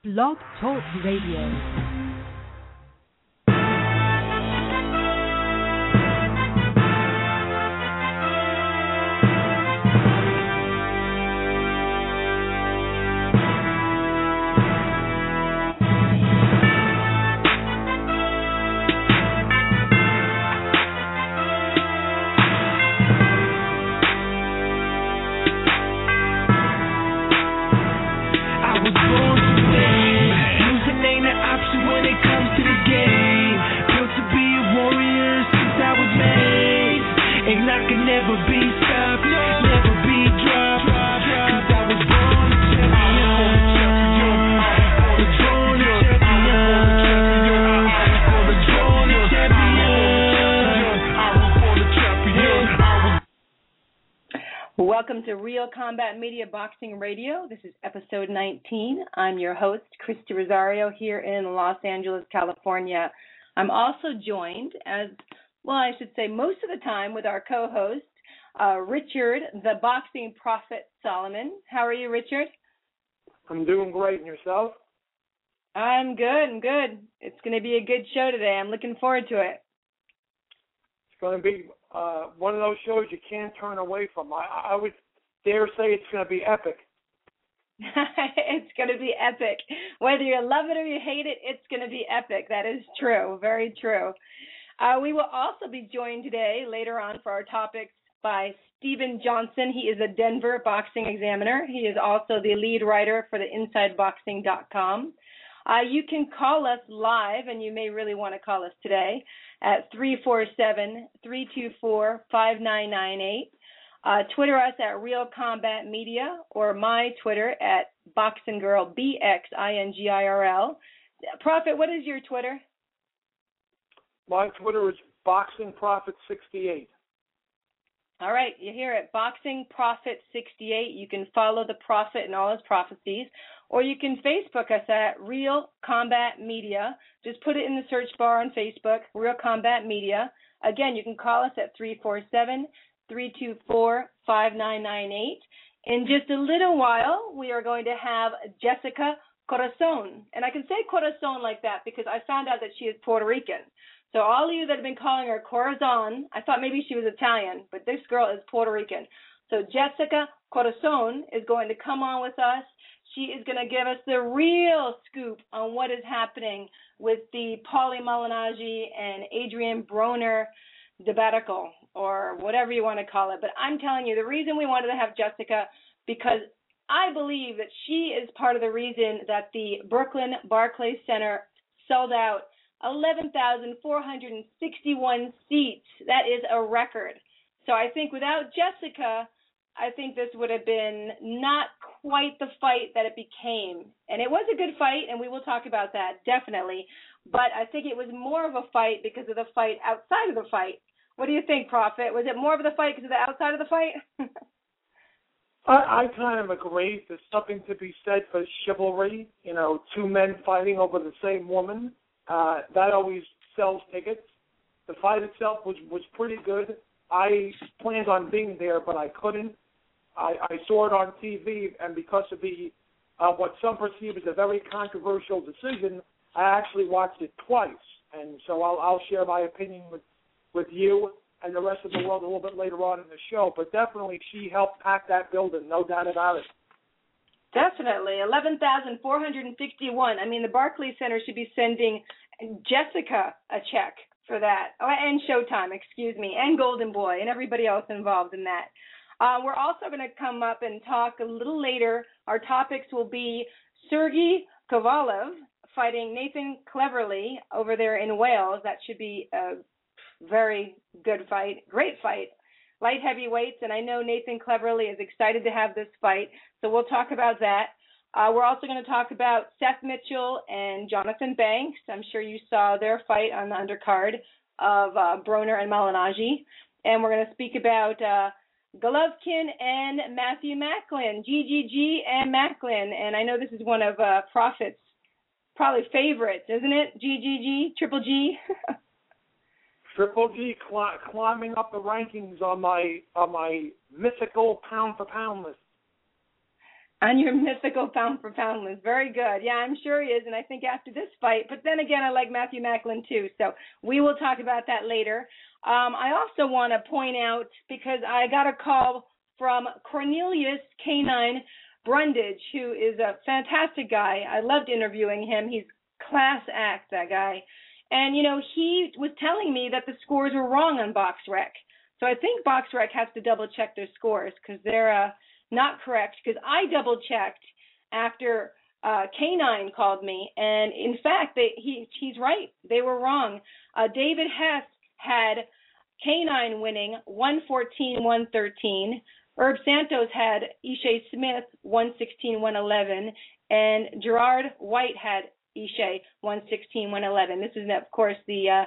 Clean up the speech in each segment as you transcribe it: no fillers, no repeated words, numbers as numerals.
Blog Talk Radio. Welcome to Real Combat Media Boxing Radio. This is episode 19. I'm your host, Christy Rosario, here in Los Angeles, California. I'm also joined, as well, I should say most of the time, with our co-host, Richard, the Boxing Prophet Solomon. How are you, Richard? I'm doing great. And yourself? I'm good. It's going to be a good show today. I'm looking forward to it. It's going to be one of those shows you can't turn away from. I would dare say it's going to be epic. It's going to be epic. Whether you love it or you hate it, it's going to be epic. That is true. Very true. We will also be joined today, later on for our topics, by Stephen Johnson. He is a Denver Boxing Examiner. He is also the lead writer for the InsideBoxing.com. You can call us live, and you may really want to call us today, at 347-324-5998. Twitter us at Real Combat Media, or my Twitter at BoxingGirl, BXINGIRL. Prophet, what is your Twitter? My Twitter is Boxing Prophet 68. All right, you hear it, Boxing Prophet 68. You can follow the Prophet and all his prophecies, or you can Facebook us at Real Combat Media. Just put it in the search bar on Facebook, Real Combat Media. Again, you can call us at 347-324-5998. In just a little while, we are going to have Jessica Corazon. And I can say Corazon like that because I found out that she is Puerto Rican. So all of you that have been calling her Corazon, I thought maybe she was Italian, but this girl is Puerto Rican. So Jessica Corazon is going to come on with us. She is going to give us the real scoop on what is happening with the Paulie Malignaggi and Adrien Broner debacle, or whatever you want to call it. But I'm telling you, the reason we wanted to have Jessica, because I believe that she is part of the reason that the Brooklyn Barclays Center sold out 11,461 seats. That is a record. So I think without Jessica, I think this would have been not quite the fight that it became. And it was a good fight, and we will talk about that, definitely. But I think it was more of a fight because of the fight outside of the fight. What do you think, Prophet? Was it more of the fight because of the outside of the fight? I kind of agree. There's something to be said for chivalry. You know, two men fighting over the same woman. That always sells tickets. The fight itself was pretty good. I planned on being there, but I couldn't. I saw it on TV, and because of the what some perceive as a very controversial decision, I actually watched it twice. And so I'll share my opinion with you and the rest of the world a little bit later on in the show. But definitely she helped pack that building, no doubt about it. Definitely. 11,461. I mean, the Barclays Center should be sending Jessica a check for that. Oh, and Showtime, excuse me, and Golden Boy, and everybody else involved in that. We're also going to come up and talk a little later. Our topics will be Sergey Kovalev fighting Nathan Cleverly over there in Wales. That should be a very good fight, great fight. Light heavyweights, and I know Nathan Cleverly is excited to have this fight, so we'll talk about that. We're also going to talk about Seth Mitchell and Jonathan Banks. I'm sure you saw their fight on the undercard of Broner and Malignaggi. And we're going to speak about Golovkin and Matthew Macklin, GGG and Macklin. And I know this is one of Prophet's probably favorites, isn't it? GGG, Triple G. Triple G climbing up the rankings on my mythical pound-for-pound list. On your mythical pound-for-pound list. Very good. Yeah, I'm sure he is, and I think after this fight. But then again, I like Matthew Macklin, too, so we will talk about that later. I also want to point out, because I got a call from Cornelius K9 Brundage, who is a fantastic guy. I loved interviewing him. He's class act, that guy. And, he was telling me that the scores were wrong on BoxRec. So I think BoxRec has to double-check their scores because they're not correct, because I double-checked after K9 called me, and in fact, he's right. They were wrong. David Hess had K9 winning 114-113. Herb Santos had Ishe Smith 116-111, and Gerard White had Ishe 116-111. This is, of course, the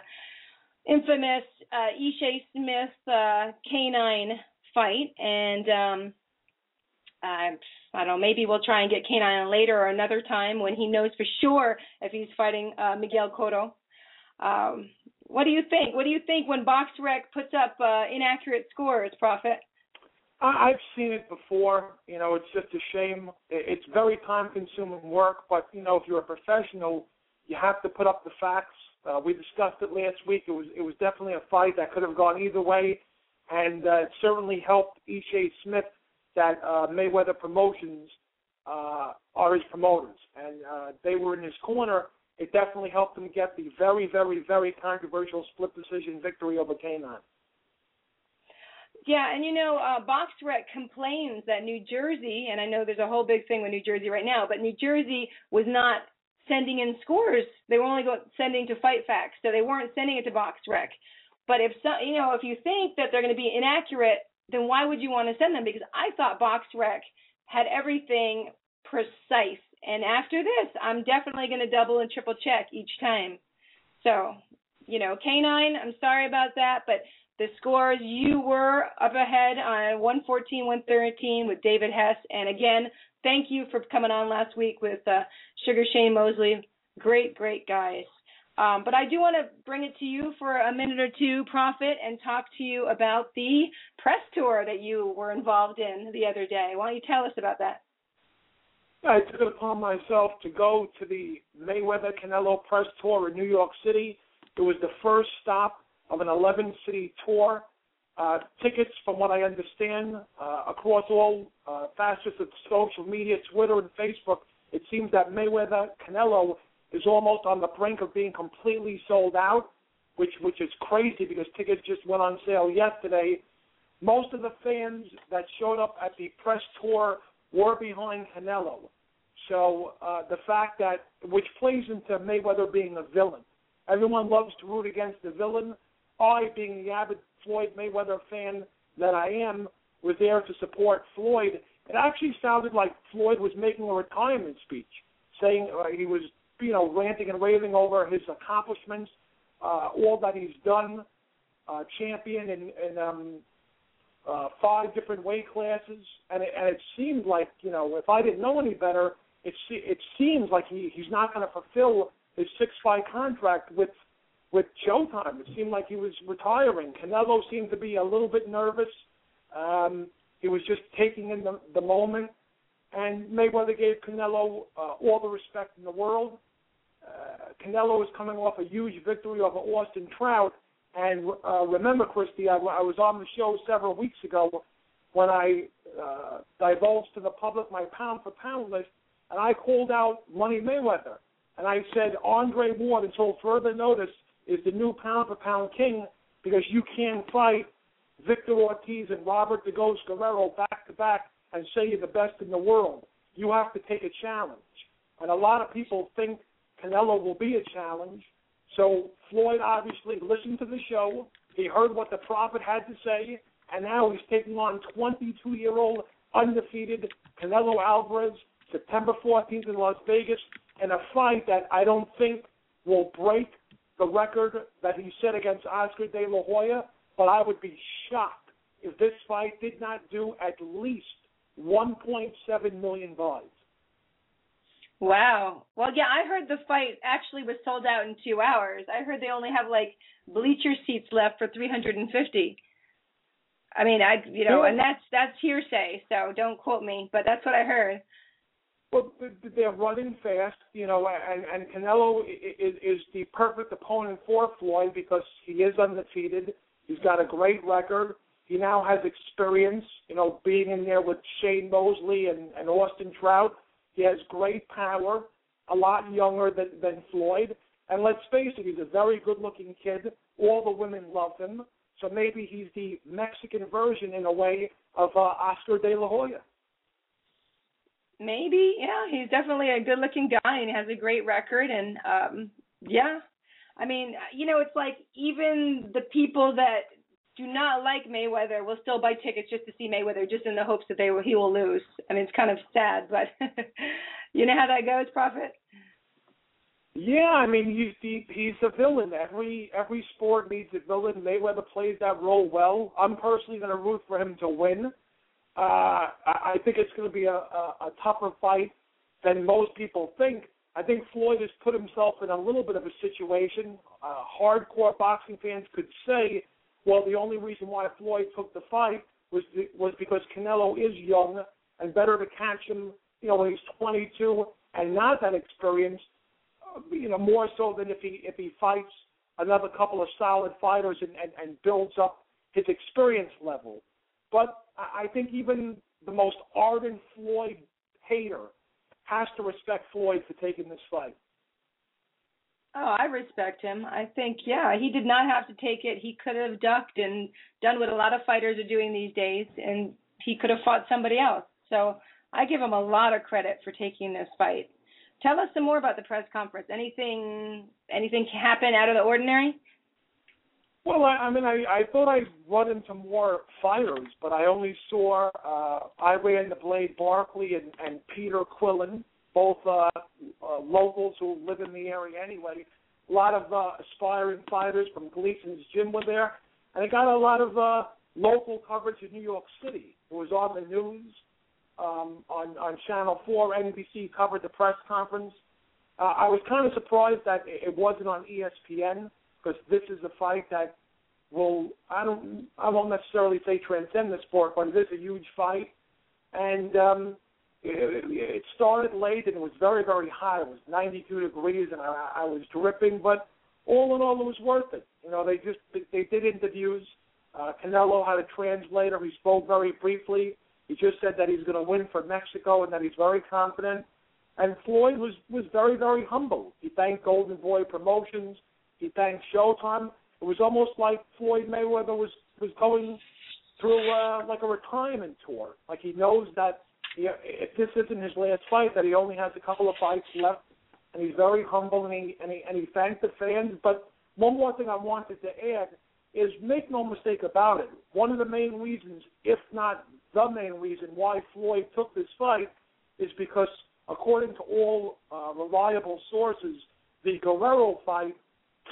infamous Ishe Smith K9 fight, and I don't know, maybe we'll try and get K9 on later or another time when he knows for sure if he's fighting Miguel Cotto. What do you think? What do you think when BoxRec puts up inaccurate scores, Prophet? I've seen it before. It's just a shame. It's very time-consuming work, but, if you're a professional, you have to put up the facts. We discussed it last week. It was definitely a fight that could have gone either way, and it certainly helped Ishe Smith that Mayweather Promotions are his promoters, and they were in his corner. It definitely helped him get the very, very, very controversial split decision victory over K9. Yeah, and BoxRec complains that New Jersey, and I know there's a whole big thing with New Jersey right now, but New Jersey was not sending in scores. They were only sending to Fight Facts, so they weren't sending it to BoxRec. But if you think that they're going to be inaccurate, then why would you want to send them? Because I thought BoxRec had everything precise. And after this, I'm definitely going to double and triple check each time. So, K9, I'm sorry about that, but the scores, you were up ahead on 114-113 with David Hess. And again, thank you for coming on last week with Sugar Shane Mosley. Great, great guys. But I do want to bring it to you for a minute or two, Prophet, and talk to you about the press tour that you were involved in the other day. Why don't you tell us about that? I took it upon myself to go to the Mayweather-Canelo press tour in New York City. It was the first stop of an 11-city tour. Tickets, from what I understand, across all facets of social media, Twitter and Facebook, it seems that Mayweather-Canelo is almost on the brink of being completely sold out, which is crazy because tickets just went on sale yesterday. Most of the fans that showed up at the press tour were behind Canelo. So the fact that, which plays into Mayweather being a villain. Everyone loves to root against the villain. I, being the avid Floyd Mayweather fan that I am, was there to support Floyd. It actually sounded like Floyd was making a retirement speech, saying he was ranting and raving over his accomplishments, all that he's done, champion in 5 different weight classes, and it seemed like, if I didn't know any better, it seems like he's not going to fulfill his 6-fight contract with Showtime. It seemed like he was retiring. Canelo seemed to be a little bit nervous. He was just taking in the moment, and Mayweather gave Canelo all the respect in the world. Canelo was coming off a huge victory over Austin Trout, and remember, Christy, I was on the show several weeks ago when I divulged to the public my pound-for-pound list, and I called out Money Mayweather. And I said Andre Ward, until further notice, is the new pound-for-pound king because you can't fight Victor Ortiz and Robert the Ghost Guerrero back-to-back and say you're the best in the world. You have to take a challenge. And a lot of people think Canelo will be a challenge. So Floyd obviously listened to the show. He heard what the Prophet had to say, and now he's taking on 22-year-old undefeated Canelo Alvarez September 14th in Las Vegas in a fight that I don't think will break the record that he set against Oscar De La Hoya, but I would be shocked if this fight did not do at least 1.7 million buys. Wow. Well, yeah, I heard the fight actually was sold out in 2 hours. I heard they only have, bleacher seats left for 350. I mean, and that's hearsay, so don't quote me, but that's what I heard. Well, they're running fast, and Canelo is the perfect opponent for Floyd because he is undefeated. He's got a great record. He now has experience, being in there with Shane Mosley and Austin Trout. He has great power, a lot younger than Floyd. And let's face it, he's a very good-looking kid. All the women love him. So maybe he's the Mexican version, in a way, of Oscar De La Hoya. Maybe, yeah. He's definitely a good-looking guy, and he has a great record. And, yeah. I mean, it's like even the people that do not like Mayweather will still buy tickets just to see Mayweather, just in the hopes that he will lose. I mean, it's kind of sad, but you know how that goes, Prophet? Yeah, I mean, he's a villain. Every sport needs a villain. Mayweather plays that role well. I'm personally going to root for him to win. I think it's going to be a tougher fight than most people think. I think Floyd has put himself in a little bit of a situation. Hardcore boxing fans could say, well, the only reason why Floyd took the fight was because Canelo is young and better to catch him, when he's 22 and not that experienced, more so than if he fights another couple of solid fighters and builds up his experience level. But I think even the most ardent Floyd hater has to respect Floyd for taking this fight. Oh, I respect him. I think, yeah, he did not have to take it. He could have ducked and done what a lot of fighters are doing these days, and he could have fought somebody else. So I give him a lot of credit for taking this fight. Tell us some more about the press conference. Anything happen out of the ordinary? Well, I thought I'd run into more fighters, but I only saw Adrien Broner and Peter Quillen, both locals who live in the area anyway. A lot of aspiring fighters from Gleason's gym were there, and I got a lot of local coverage in New York City. It was on the news. On Channel 4, NBC covered the press conference. I was kind of surprised that it wasn't on ESPN, because this is a fight that I won't necessarily say transcend the sport, but it is a huge fight. And it started late, and it was very, very hot. It was 92 degrees, and I was dripping, but all in all, it was worth it. They did interviews. Canelo had a translator. He spoke very briefly. He just said that he's going to win for Mexico and that he's very confident. And Floyd was very, very humble. He thanked Golden Boy Promotions. He thanked Showtime. It was almost like Floyd Mayweather was going through like a retirement tour. Like he knows that if this isn't his last fight, that he only has a couple of fights left. And he's very humble, and he thanked the fans. But one more thing I wanted to add is, make no mistake about it, one of the main reasons, if not the main reason, why Floyd took this fight is because, according to all reliable sources, the Guerrero fight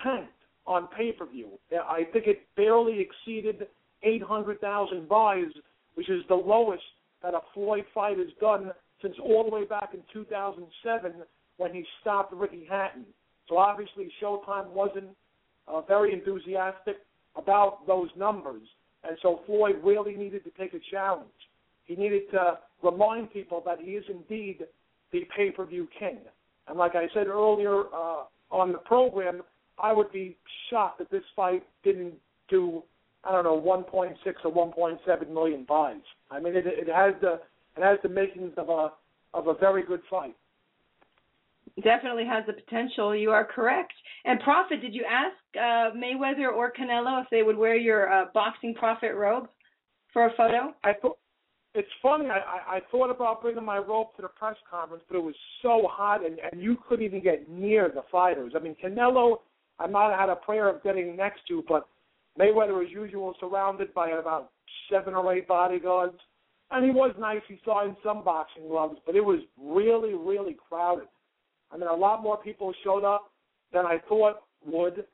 tanked on pay-per-view. I think it barely exceeded 800,000 buys, which is the lowest that a Floyd fight has done since all the way back in 2007 when he stopped Ricky Hatton. So obviously Showtime wasn't very enthusiastic about those numbers. And so Floyd really needed to take a challenge. He needed to remind people that he is indeed the pay-per-view king. And like I said earlier on the program, I would be shocked if this fight didn't do, 1.6 or 1.7 million buys. I mean, it has the makings of a very good fight. Definitely has the potential. You are correct. And Prophet, did you ask Mayweather or Canelo if they would wear your boxing Prophet robe for a photo? It's funny. I thought about bringing my robe to the press conference, but it was so hot, and you couldn't even get near the fighters. I mean, Canelo, I might have had a prayer of getting next to, but Mayweather, as usual, surrounded by about 7 or 8 bodyguards. And he was nice. He signed some boxing gloves, but it was really, really crowded. I mean, a lot more people showed up than I thought would,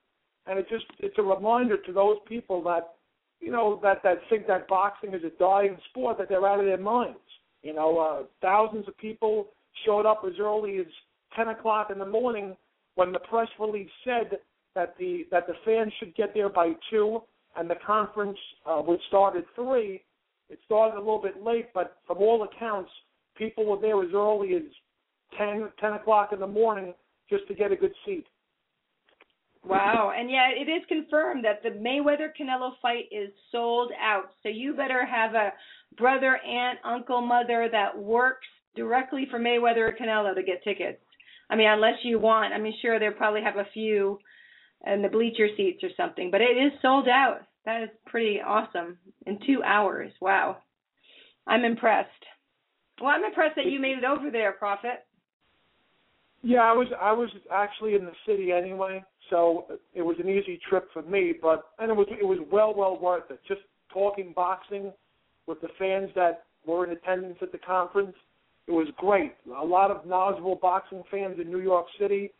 and it's a reminder to those people that, that think that boxing is a dying sport, that they're out of their minds. Thousands of people showed up as early as 10 o'clock in the morning when the press release said that the fans should get there by 2 and the conference would start at 3. It started a little bit late, but from all accounts, people were there as early as 10 o'clock in the morning just to get a good seat. Wow. And yeah, it is confirmed that the Mayweather-Canelo fight is sold out. So you better have a brother, aunt, uncle, mother that works directly for Mayweather or Canelo to get tickets. I mean, unless you want. I mean, sure, they'll probably have a few in the bleacher seats or something. But it is sold out. That is pretty awesome. In 2 hours. Wow. I'm impressed. Well, I'm impressed that you made it over there, Prophet. Yeah, I was actually in the city anyway, so it was an easy trip for me. It was well worth it. Just talking boxing with the fans that were in attendance at the conference, it was great. A lot of knowledgeable boxing fans in New York City,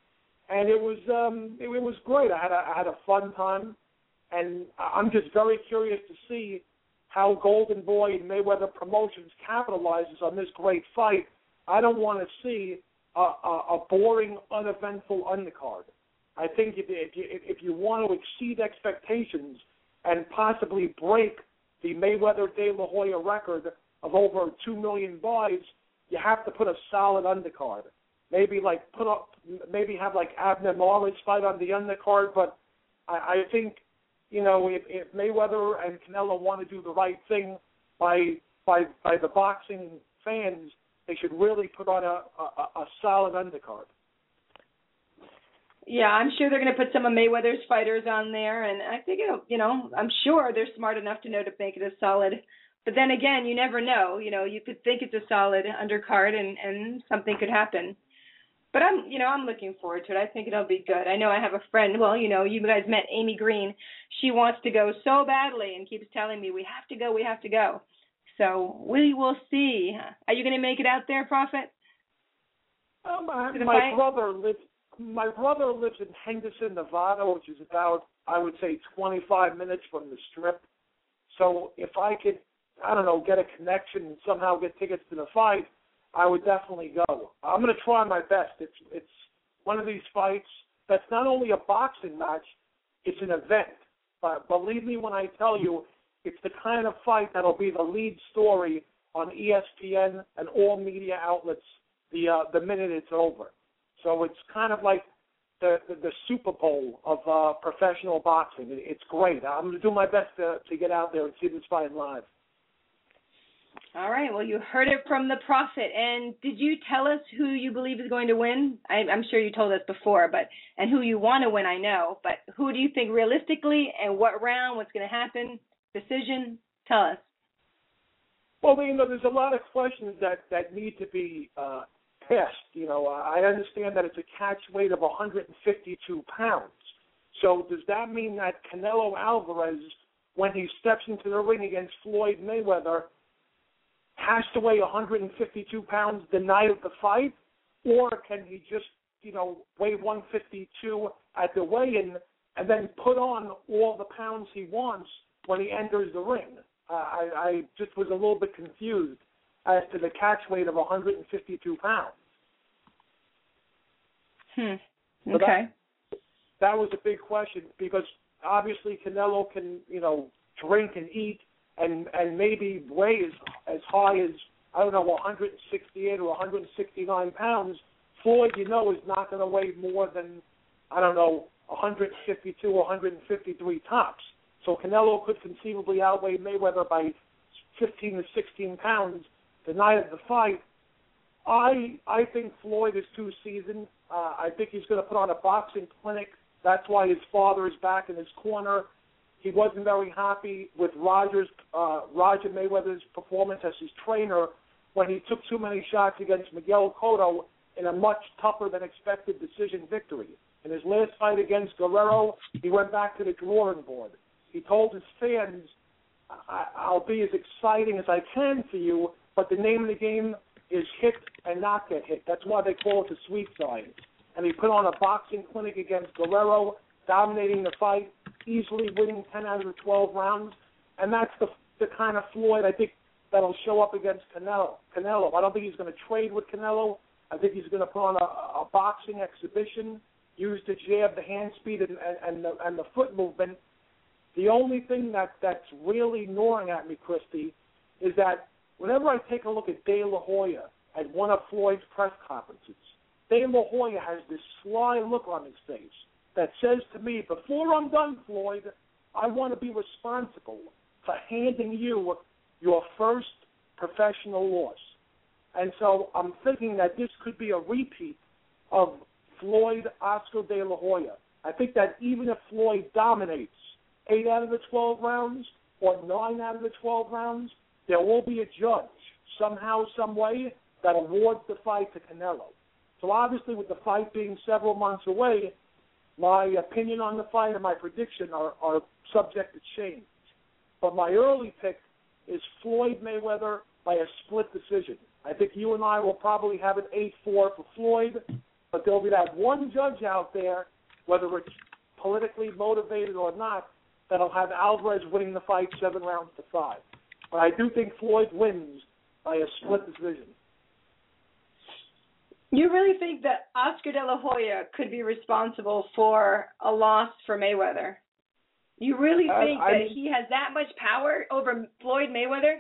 and it was great. I had a fun time, and I'm just very curious to see how Golden Boy and Mayweather Promotions capitalizes on this great fight. I don't want to see a boring, uneventful undercard. I think if you want to exceed expectations and possibly break the Mayweather-De La Hoya record of over 2 million buys, you have to put a solid undercard. Maybe have like Abner Morris fight on the undercard, but I think, if Mayweather and Canelo want to do the right thing by the boxing fans, they should really put on a solid undercard. Yeah, I'm sure they're going to put some of Mayweather's fighters on there, and I think I'm sure they're smart enough to know to make it a solid. But then again, you never know. You could think it's a solid undercard, and something could happen. But I'm looking forward to it. I think it'll be good. I know I have a friend. Well, you guys met Amy Green. She wants to go so badly and keeps telling me we have to go. We have to go. So we will see. Are you going to make it out there, Prophet? My brother lives in Henderson, Nevada, which is about, I would say, 25 minutes from the Strip. So if I could, get a connection and somehow get tickets to the fight, I would definitely go. I'm going to try my best. It's one of these fights that's not only a boxing match, it's an event. But believe me when I tell you, it's the kind of fight that'll be the lead story on ESPN and all media outlets the minute it's over. So it's kind of like the Super Bowl of professional boxing. It's great. I'm going to do my best to get out there and see this fight live. All right. Well, you heard it from the Prophet. And did you tell us who you believe is going to win? I'm sure you told us before, and who you want to win, I know. But who do you think realistically, and what round, what's going to happen, decision? Tell us. Well, there's a lot of questions that need to be asked. I understand that it's a catch weight of 152 pounds. So does that mean that Canelo Alvarez, when he steps into the ring against Floyd Mayweather, has to weigh 152 pounds the night of the fight? Or can he just, weigh 152 at the weigh-in and then put on all the pounds he wants when he enters the ring? I just was a little bit confused as to the catch weight of 152 pounds. Okay. So that was a big question, because obviously Canelo can, drink and eat and maybe weigh as high as, 168 or 169 pounds. Floyd, is not going to weigh more than, 152 or 153 tops. So Canelo could conceivably outweigh Mayweather by 15 to 16 pounds the night of the fight. I think Floyd is too seasoned. I think he's going to put on a boxing clinic. That's why his father is back in his corner. He wasn't very happy with Roger Mayweather's performance as his trainer when he took too many shots against Miguel Cotto in a much tougher than expected decision victory. In his last fight against Guerrero, he went back to the drawing board. He told his fans, I'll be as exciting as I can for you, but the name of the game is hit and not get hit. That's why they call it the sweet science. And he put on a boxing clinic against Guerrero, dominating the fight, easily winning 10 out of the 12 rounds. And that's the kind of Floyd I think that'll show up against Canelo. I don't think he's going to trade with Canelo. I think he's going to put on a boxing exhibition, use the jab, the hand speed, and the foot movement. The only thing that's really gnawing at me, Christy, is that whenever I take a look at De La Hoya at one of Floyd's press conferences, De La Hoya has this sly look on his face that says to me, before I'm done, Floyd, I want to be responsible for handing you your first professional loss. And so I'm thinking that this could be a repeat of Floyd-Oscar De La Hoya. I think that even if Floyd dominates 8 out of the 12 rounds or 9 out of the 12 rounds, there will be a judge somehow, some way that awards the fight to Canelo. So obviously with the fight being several months away, my opinion on the fight and my prediction are subject to change. But my early pick is Floyd Mayweather by a split decision. I think you and I will probably have an 8-4 for Floyd, but there'll be that one judge out there, whether it's politically motivated or not, that'll have Alvarez winning the fight 7 rounds to 5. But I do think Floyd wins by a split decision. You really think that Oscar De La Hoya could be responsible for a loss for Mayweather? You really think that he has that much power over Floyd Mayweather?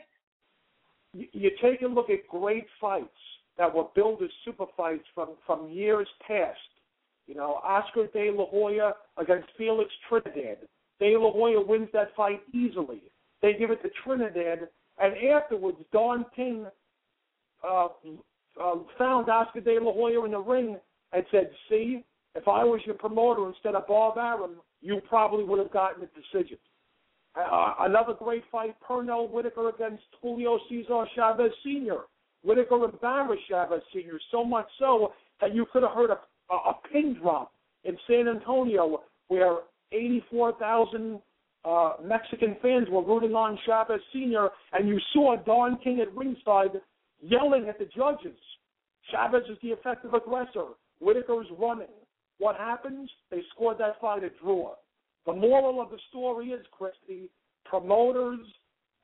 You take a look at great fights that were billed as super fights from years past. You know, Oscar De La Hoya against Felix Trinidad. De La Hoya wins that fight easily. They give it to Trinidad, and afterwards, Don King found Oscar De La Hoya in the ring and said, see, if I was your promoter instead of Bob Arum, you probably would have gotten a decision. Another great fight, Pernell Whitaker against Julio Cesar Chavez Sr. Whitaker embarrassed Chavez Sr. so much so that you could have heard a pin drop in San Antonio where 84,000 Mexican fans were rooting on Chavez Sr., and you saw Don King at ringside yelling at the judges. Chavez is the effective aggressor. Whitaker is running. What happens? They scored that fight a draw. The moral of the story is, Christy, promoters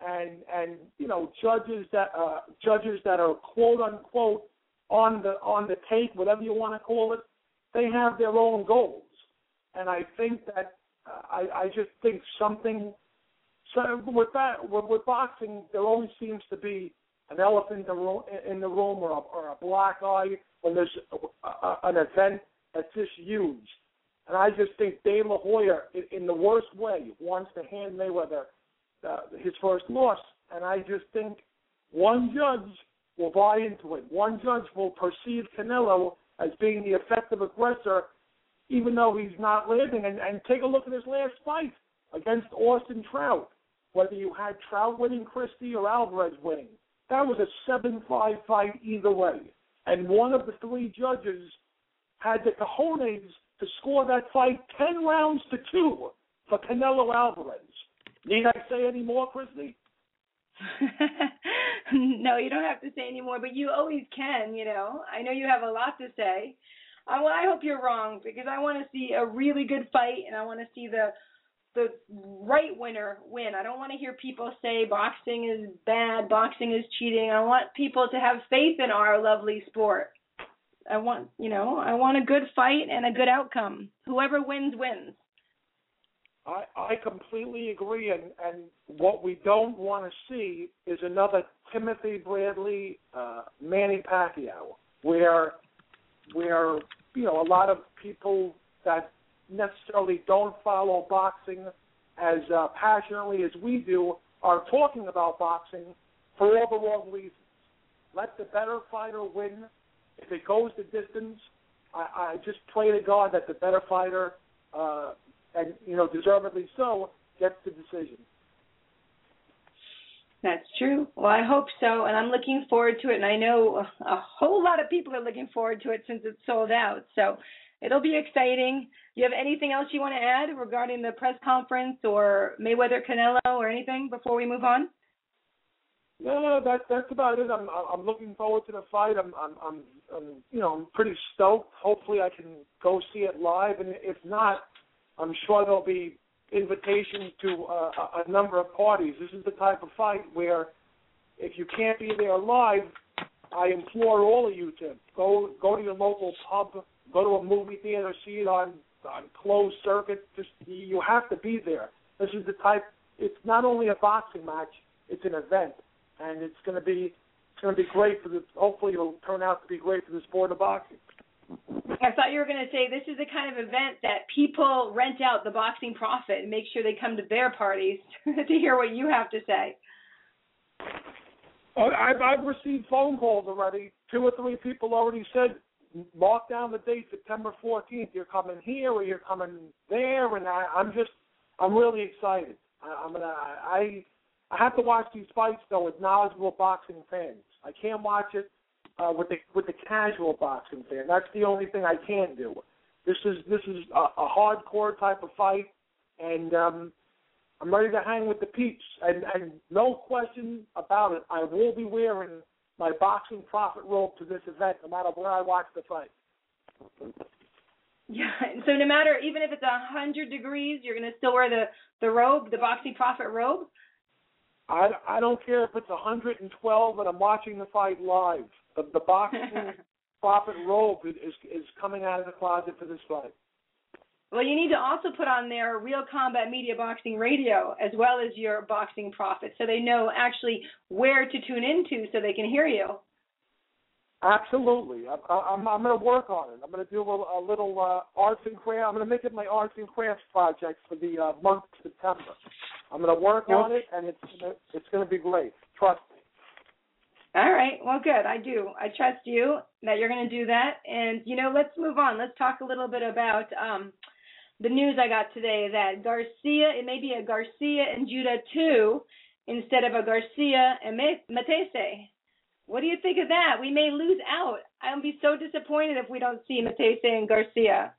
and you know judges that are quote unquote on the tape, whatever you want to call it, they have their own goals, and I think that I just think something. So with boxing, there always seems to be an elephant in the room or a black eye when there's an event that's just huge. And I just think De La Hoya, in the worst way, wants to hand Mayweather his first loss. And I just think one judge will buy into it. One judge will perceive Canelo as being the effective aggressor, even though he's not landing. And take a look at his last fight against Austin Trout. Whether you had Trout winning, Christie, or Alvarez winning, that was a 7-5 fight either way. And one of the 3 judges had the cojones to score that fight 10 rounds to 2 for Canelo Alvarez. Need I say any more, Christy? No, you don't have to say any more, but you always can, you know. I know you have a lot to say. I hope you're wrong, because I want to see a really good fight, and I want to see the right winner win. I don't want to hear people say boxing is bad, boxing is cheating. I want people to have faith in our lovely sport. I want a good fight and a good outcome. Whoever wins, wins. I completely agree, and what we don't want to see is another Timothy Bradley, Manny Pacquiao, where you know a lot of people that necessarily don't follow boxing as passionately as we do are talking about boxing for all the wrong reasons. Let the better fighter win. If it goes the distance, I just pray to God that the better fighter, and you know, deservedly so, gets the decision. That's true. Well, I hope so, and I'm looking forward to it, and I know a whole lot of people are looking forward to it since it's sold out, so it'll be exciting. Do you have anything else you want to add regarding the press conference or Mayweather-Canelo or anything before we move on? No, that's about it. I'm looking forward to the fight. I'm pretty stoked. Hopefully, I can go see it live, and if not, I'm sure there'll be invitations to a number of parties. This is the type of fight where, if you can't be there live, I implore all of you to go to your local pub, go to a movie theater, see it on closed circuit. Just you have to be there. This is the type. It's not only a boxing match; it's an event. And it's going to be great for the. Hopefully, it'll turn out to be great for the sport of boxing. I thought you were going to say this is the kind of event that people rent out the Boxing Prophet and make sure they come to their parties to hear what you have to say. I've received phone calls already. 2 or 3 people already said, mark down the date, September 14th. You're coming here or you're coming there, and I'm really excited. I have to watch these fights though with knowledgeable boxing fans. I can't watch it with the casual boxing fan. That's the only thing I can do. This is a hardcore type of fight, and I'm ready to hang with the peeps. And no question about it, I will be wearing my Boxing Prophet robe to this event, no matter where I watch the fight. Yeah, so no matter, even if it's 100 degrees, you're going to still wear the robe, the Boxing Prophet robe? I don't care if it's 112 and I'm watching the fight live. The Boxing Prophet robe is coming out of the closet for this fight. Well, you need to also put on their Real Combat Media Boxing Radio as well as your Boxing Prophet so they know actually where to tune into so they can hear you. Absolutely. I'm going to work on it. I'm going to do a little arts and crafts. I'm going to make it my arts and crafts project for the month of September. I'm going to work on it, and it's going to be great. Trust me. All right. Well, good. I do. I trust you that you're going to do that. And, let's move on. Let's talk a little bit about the news I got today that Garcia, it may be a Garcia and Judah 2 instead of a Garcia and Matese. What do you think of that? We may lose out. I'll be so disappointed if we don't see Matese and Garcia.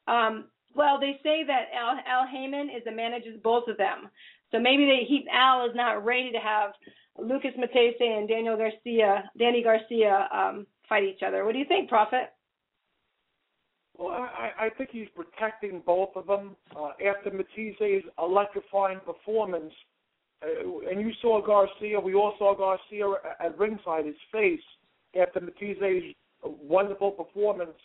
Well, they say that Al Heyman is the manages both of them. So maybe Al is not ready to have Lucas Matese and Danny Garcia fight each other. What do you think, Prophet? Well, I think he's protecting both of them. After Matise's electrifying performance, and you saw Garcia, we all saw Garcia at ringside, his face, after Matise's wonderful performance,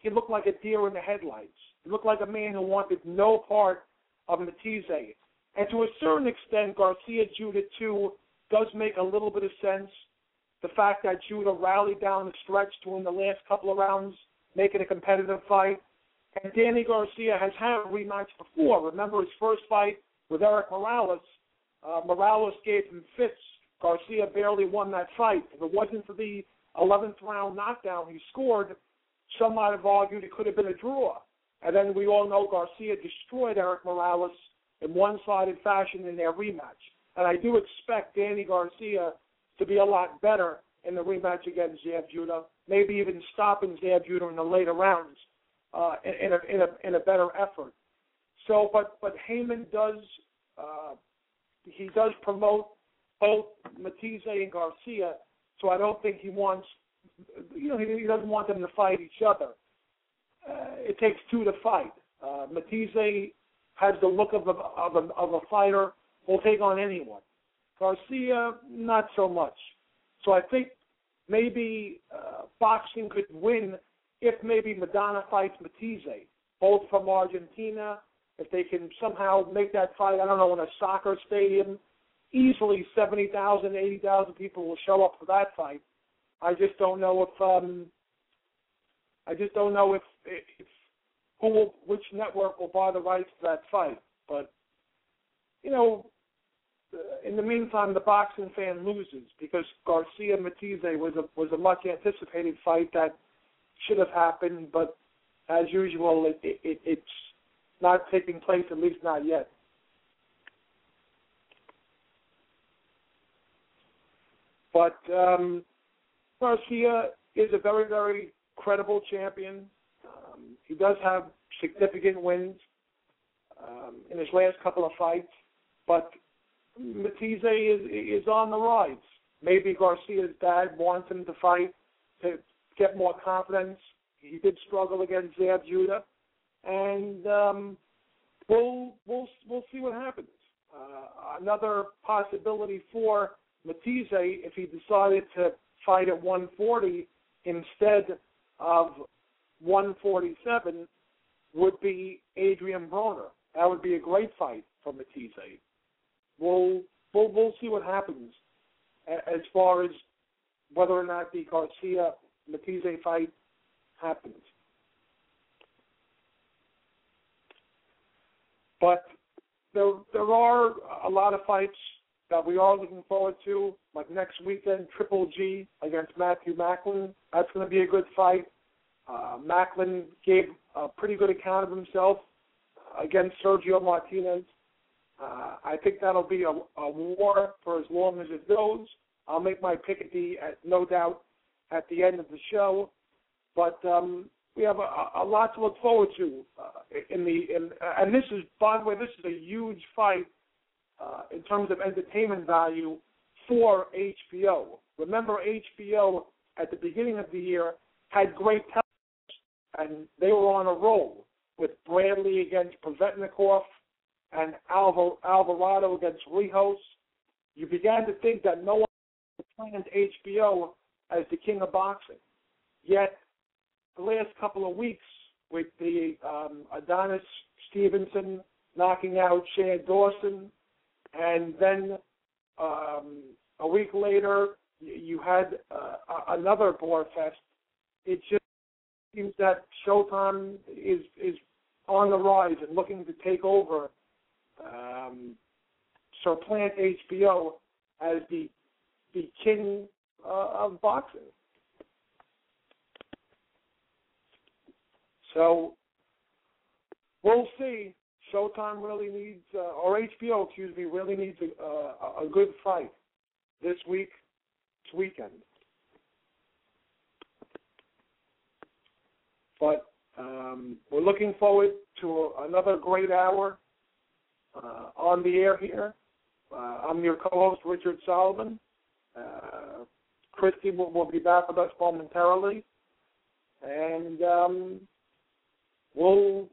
he looked like a deer in the headlights. He looked like a man who wanted no part of Matise. And to a certain extent, Garcia-Judah 2 does make a little bit of sense. The fact that Judah rallied down the stretch to win the last couple of rounds, making a competitive fight. And Danny Garcia has had a rematch before. Remember his first fight with Eric Morales? Morales gave him fits. Garcia barely won that fight. If it wasn't for the 11th round knockdown he scored, some might have argued it could have been a draw. And then we all know Garcia destroyed Eric Morales in one-sided fashion in their rematch. And I do expect Danny Garcia to be a lot better in the rematch against Zab Judah, maybe even stopping Zab Judah in the later rounds in a better effort. So, but Heyman does he does promote both Matise and Garcia, so I don't think he wants, he doesn't want them to fight each other. It takes two to fight. Matise has the look of a fighter who'll take on anyone. Garcia, not so much. So I think maybe boxing could win if maybe Madonna fights Matise, both from Argentina. If they can somehow make that fight, I don't know, in a soccer stadium, easily 70,000, 80,000 people will show up for that fight. I just don't know if which network will buy the rights to that fight. But in the meantime, the boxing fan loses because Garcia Matise was a much anticipated fight that should have happened, but as usual, it's not taking place, at least not yet. But Garcia is a very, very credible champion. He does have significant wins in his last couple of fights, but Matise is on the rise. Maybe Garcia's dad wants him to fight to get more confidence. He did struggle against Zab Judah, and we'll see what happens. Another possibility for Matise, if he decided to fight at 140 instead of 147, would be Adrien Broner. That would be a great fight for Matise. We'll see what happens as far as whether or not the Garcia-Matise fight happens. But there are a lot of fights that we are looking forward to, like next weekend, Triple G against Matthew Macklin. That's going to be a good fight. Macklin gave a pretty good account of himself against Sergio Martinez. I think that'll be a war for as long as it goes. I'll make my pick no doubt at the end of the show. But we have a lot to look forward to and this is, by the way, this is a huge fight in terms of entertainment value for HBO. Remember, HBO at the beginning of the year had great television, and they were on a roll with Bradley against Provetnikov and Alvarado against Rijos. You began to think that no one planned HBO as the king of boxing. Yet, the last couple of weeks with the Adonis Stevenson knocking out Shane Dawson, and then a week later you had another Boar Fest. It just seems that Showtime is on the rise and looking to take over, supplant HBO as the king of boxing. So we'll see. Showtime really needs, or HBO, really needs a good fight this weekend. But we're looking forward to another great hour on the air here. I'm your co-host, Richard Solomon. Christy will be back with us momentarily. And we'll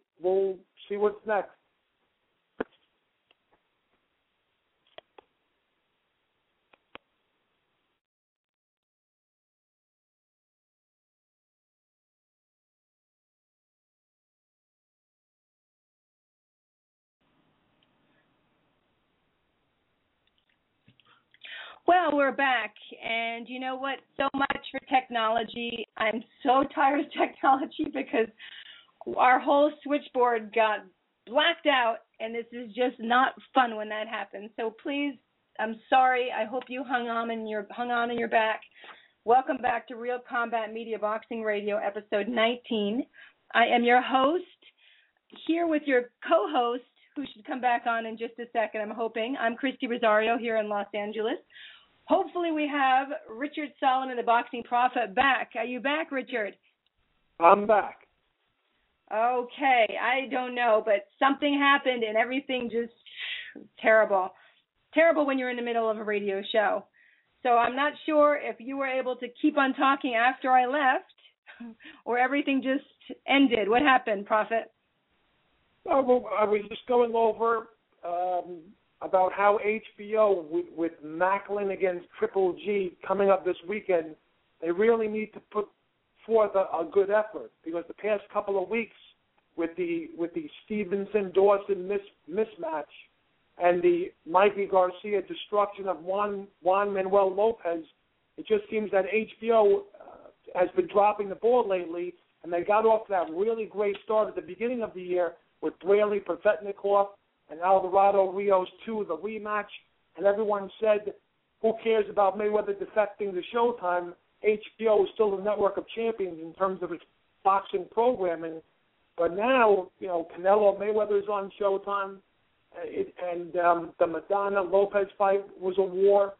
see what's next. Well, we're back, and you know what? So much for technology. I'm so tired of technology because our whole switchboard got blacked out, and this is just not fun when that happens. So please, I'm sorry. I hope you hung on in your back. Welcome back to Real Combat Media Boxing Radio, episode 19. I am your host, here with your co-host, who should come back on in just a second, I'm hoping. I'm Christy Rosario here in Los Angeles. Hopefully we have Richard Solomon, the Boxing Prophet, back. Are you back, Richard? I'm back. Okay, I don't know, but something happened and everything just terrible. Terrible when you're in the middle of a radio show. So I'm not sure if you were able to keep on talking after I left or everything just ended. What happened, Prophet? I was just going over about how HBO, with Macklin against Triple G coming up this weekend, they really need to put forth a good effort, because the past couple of weeks with the Stevenson-Dawson mismatch and the Mikey Garcia destruction of Juan Manuel Lopez, it just seems that HBO has been dropping the ball lately, and they got off to that really great start at the beginning of the year with Bradley, Provetnikov, and Alvarado Rios 2, the rematch, and everyone said, who cares about Mayweather defecting to Showtime? HBO is still the network of champions in terms of its boxing programming. But now, Canelo Mayweather is on Showtime, and the Madonna-Lopez fight was a war.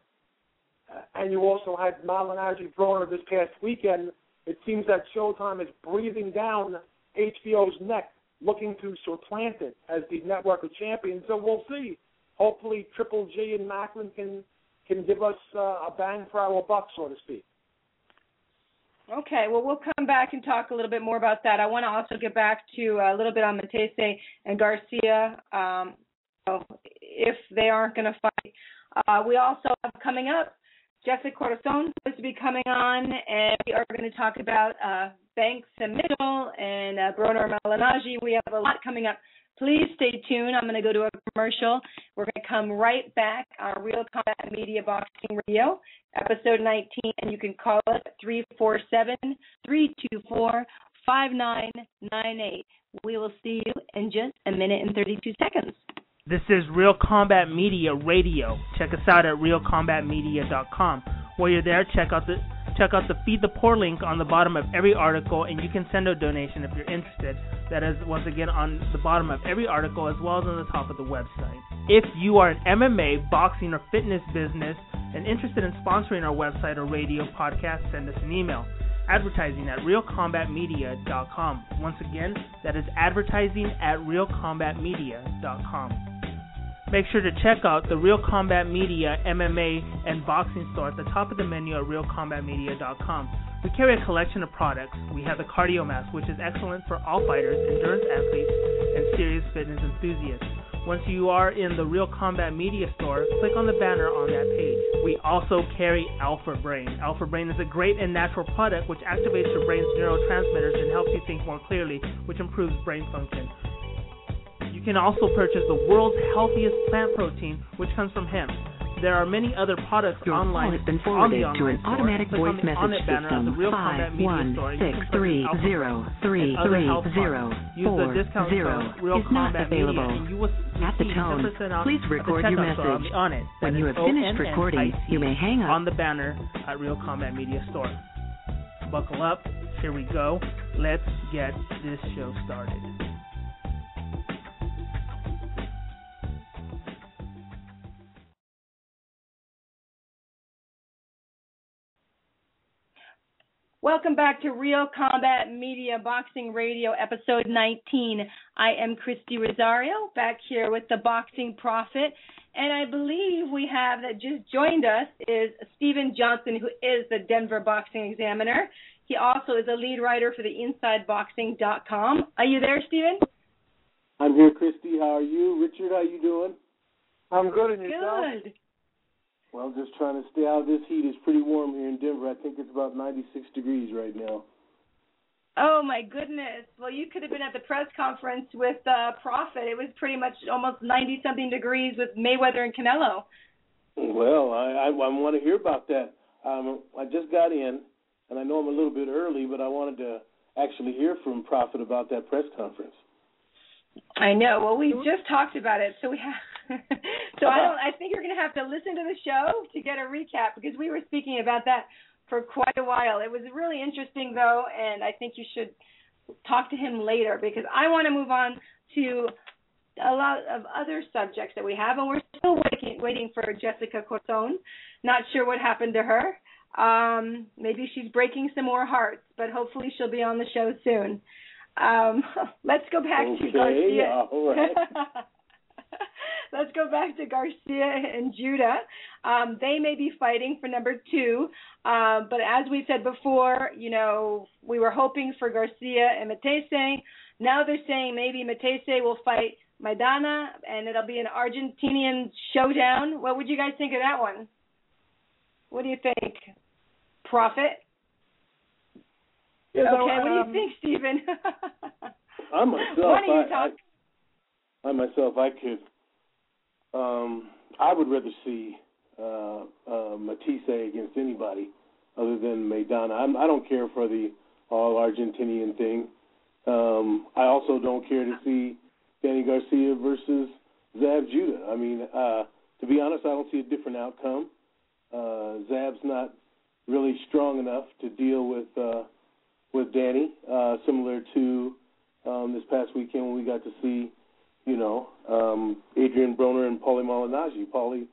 And you also had Malignaggi Broner this past weekend. It seems that Showtime is breathing down HBO's neck, looking to supplant it as the network of champions. So we'll see. Hopefully Triple G and Macklin can give us a bang for our buck, so to speak. Okay, well, we'll come back and talk a little bit more about that. I want to also get back to a little bit on Matese and Garcia, if they aren't going to fight. We also have coming up, Jessica Corazon is supposed to be coming on, and we are going to talk about Banks and Mitchell and Broner Malignaggi. We have a lot coming up. Please stay tuned. I'm going to go to a commercial. We're going to come right back on Real Combat Media Boxing Radio, episode 19, and you can call us at 347-324-4673. 5998. We will see you in just a minute and 32 seconds. This is Real Combat Media Radio. Check us out at realcombatmedia.com. While you're there, check out the Feed the Poor link on the bottom of every article, and you can send a donation if you're interested. That is, once again, on the bottom of every article as well as on the top of the website. If you are an MMA, boxing, or fitness business and interested in sponsoring our website or radio podcast, send us an email. Advertising at realcombatmedia.com. Once again, that is advertising at realcombatmedia.com. Make sure to check out the Real Combat Media MMA and boxing store at the top of the menu at realcombatmedia.com. We carry a collection of products. We have the Cardio Mask, which is excellent for all fighters, endurance athletes, and serious fitness enthusiasts. Once you are in the Real Combat Media store, click on the banner on that page. We also carry Alpha Brain. Alpha Brain is a great and natural product which activates your brain's neurotransmitters and helps you think more clearly, which improves brain function. You can also purchase the world's healthiest plant protein, which comes from hemp. There are many other products online has been forwarded on the to an store. automatic Click voice on the message banner of the system. Real Combat Media Store, and you can purchase Alpha Brain and other health products. Use the discount code Real Combat Media, and you will At the receive tone, 10% off please at the record your checkout store message. on it. When That you is have finished recording, ONNIC you may hang up. on the banner at Real Combat Media Store. Buckle up. Here we go. Let's get this show started. Welcome back to Real Combat Media Boxing Radio, episode 19. I am Christy Rosario, back here with the Boxing Prophet, and I believe we have that just joined us is Stephen Johnson, who is the Denver Boxing Examiner. He also is a lead writer for the InsideBoxing.com. Are you there, Stephen? I'm here, Christy. How are you? Richard, how you doing? I'm good, and yourself? Good. Well, just trying to stay out of this heat. It's pretty warm here in Denver. I think it's about 96 degrees right now. Oh, my goodness. Well, you could have been at the press conference with Prophet. It was pretty much almost 90-something degrees with Mayweather and Canelo. Well, I want to hear about that. I just got in, and I know I'm a little bit early, but I wanted to actually hear from Prophet about that press conference. I know. Well, we just talked about it, so we have. I think you're going to have to listen to the show to get a recap, because we were speaking about that for quite a while. It was really interesting, though, and I think you should talk to him later, because I want to move on to a lot of other subjects that we have, and we're still waiting for Jessica Corazon. Not sure what happened to her. Maybe she's breaking some more hearts, but hopefully she'll be on the show soon. Let's go back to Garcia. All right. Let's go back to Garcia and Judah. They may be fighting for number 2, but as we said before, we were hoping for Garcia and Matese. Now they're saying maybe Matese will fight Maidana, and it'll be an Argentinian showdown. What would you guys think of that one? What do you think, Prophet? Yeah, okay, what do you think, Stephen? I myself, I could. I would rather see Matisse against anybody other than Maidana. I don't care for the all-Argentinian thing. I also don't care to see Danny Garcia versus Zab Judah. I mean, to be honest, I don't see a different outcome. Zab's not really strong enough to deal with Danny, similar to this past weekend when we got to see, Adrien Broner and Paulie Malignaggi. Paulie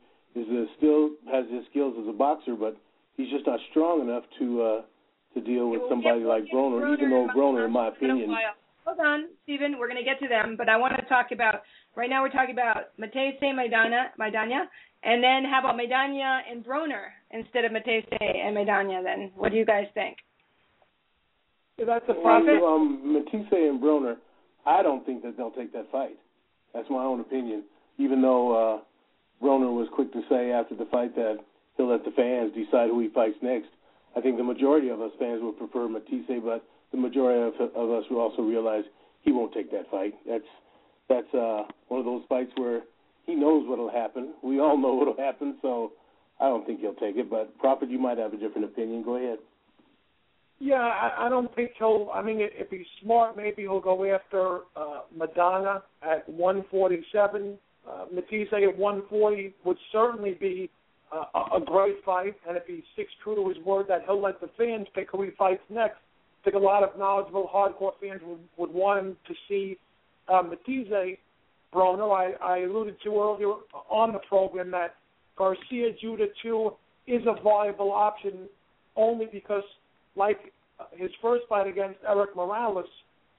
still has his skills as a boxer, but he's just not strong enough to deal with somebody like Broner, even though Broner, in my opinion. Hold on, Stephen. We're going to get to them, but I want to talk about, right now we're talking about Matese, Maidana, and then how about Maidana and Broner instead of Matese and Maidana then? What do you guys think? Yeah, that's a Prophet. Matisse and Broner, I don't think that they'll take that fight. That's my own opinion, even though Broner was quick to say after the fight that he'll let the fans decide who he fights next. I think the majority of us fans would prefer Matisse, but the majority of us will also realize he won't take that fight. That's one of those fights where he knows what will happen. We all know what will happen, so I don't think he'll take it. But, Prophet, you might have a different opinion. Go ahead. Yeah, I don't think he'll. I mean, if he's smart, maybe he'll go after Madonna at 147. Matisse at 140 would certainly be a great fight, and if he sticks true to his word that he'll let the fans pick who he fights next, I think a lot of knowledgeable hardcore fans would want him to see Matisse. Broner, I alluded to earlier on the program that Garcia-Judah 2 is a viable option only because, like his first fight against Eric Morales,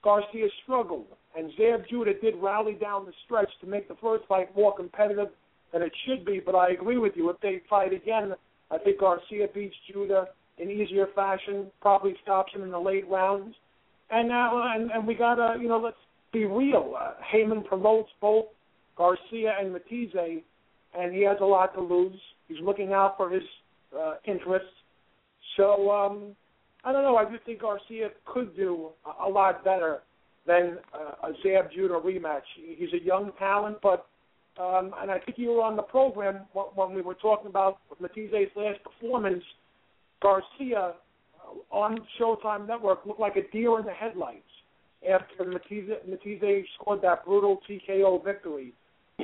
Garcia struggled, and Zab Judah did rally down the stretch to make the first fight more competitive than it should be. But I agree with you. If they fight again, I think Garcia beats Judah in easier fashion, probably stops him in the late rounds. And now, and we gotta, let's be real. Heyman promotes both Garcia and Matisse, and he has a lot to lose. He's looking out for his interests. So, I don't know. I do think Garcia could do a lot better than a Zab Judah rematch. He's a young talent, but and I think you were on the program when we were talking about Matisse's last performance. Garcia on Showtime Network looked like a deer in the headlights after Matisse scored that brutal TKO victory.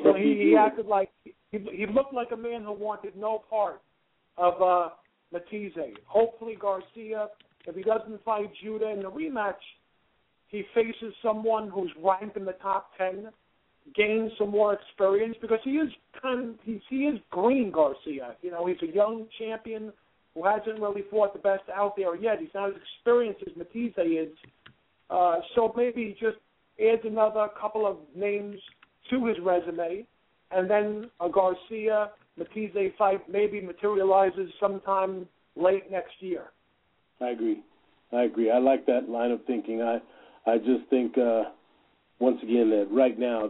So he acted like he looked like a man who wanted no part of Matisse. Hopefully Garcia, if he doesn't fight Judah in the rematch, he faces someone who's ranked in the top 10, gains some more experience, because he is green, Garcia. He's a young champion who hasn't really fought the best out there yet. He's not as experienced as Matisse is. So maybe he just adds another couple of names to his resume, and then a Garcia-Matisse fight maybe materializes sometime late next year. I agree. I like that line of thinking. I just think once again that right now,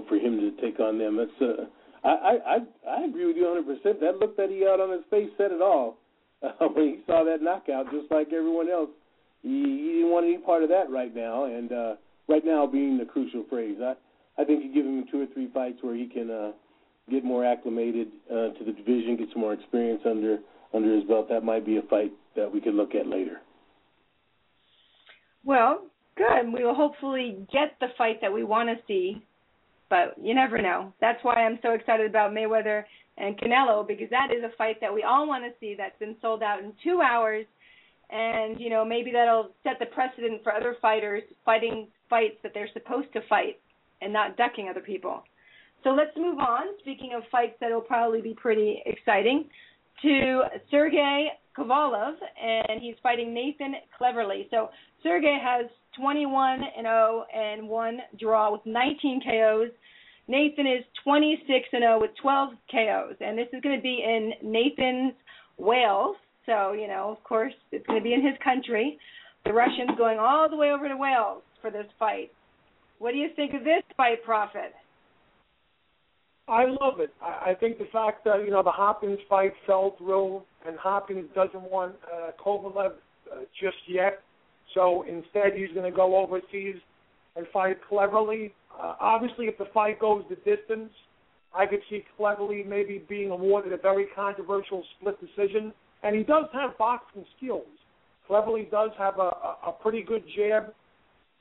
for him to take on them, that's I agree with you 100%. That look that he had on his face said it all. When he saw that knockout, just like everyone else, he didn't want any part of that right now. And right now being the crucial phrase, I think you give him 2 or 3 fights where he can get more acclimated to the division, get some more experience under his belt. That might be a fight that we could look at later. Well, good. We will hopefully get the fight that we want to see, but you never know. That's why I'm so excited about Mayweather and Canelo, because that is a fight that we all want to see that's been sold out in 2 hours, and, maybe that'll set the precedent for other fighters fighting fights that they're supposed to fight and not ducking other people. So let's move on, speaking of fights that will probably be pretty exciting, to Sergey Kovalev, and he's fighting Nathan Cleverly. So Sergey has 21-0 and 1 draw with 19 KOs. Nathan is 26-0 with 12 KOs, and this is going to be in Nathan's Wales. So, of course, it's going to be in his country. The Russians going all the way over to Wales for this fight. What do you think of this fight, Prophet? I love it. I think the fact that, the Hopkins fight fell through, and Hopkins doesn't want Kovalev just yet. So instead he's going to go overseas and fight Cleverly. Obviously, if the fight goes the distance, I could see Cleverly maybe being awarded a very controversial split decision. And he does have boxing skills. Cleverly does have a pretty good jab,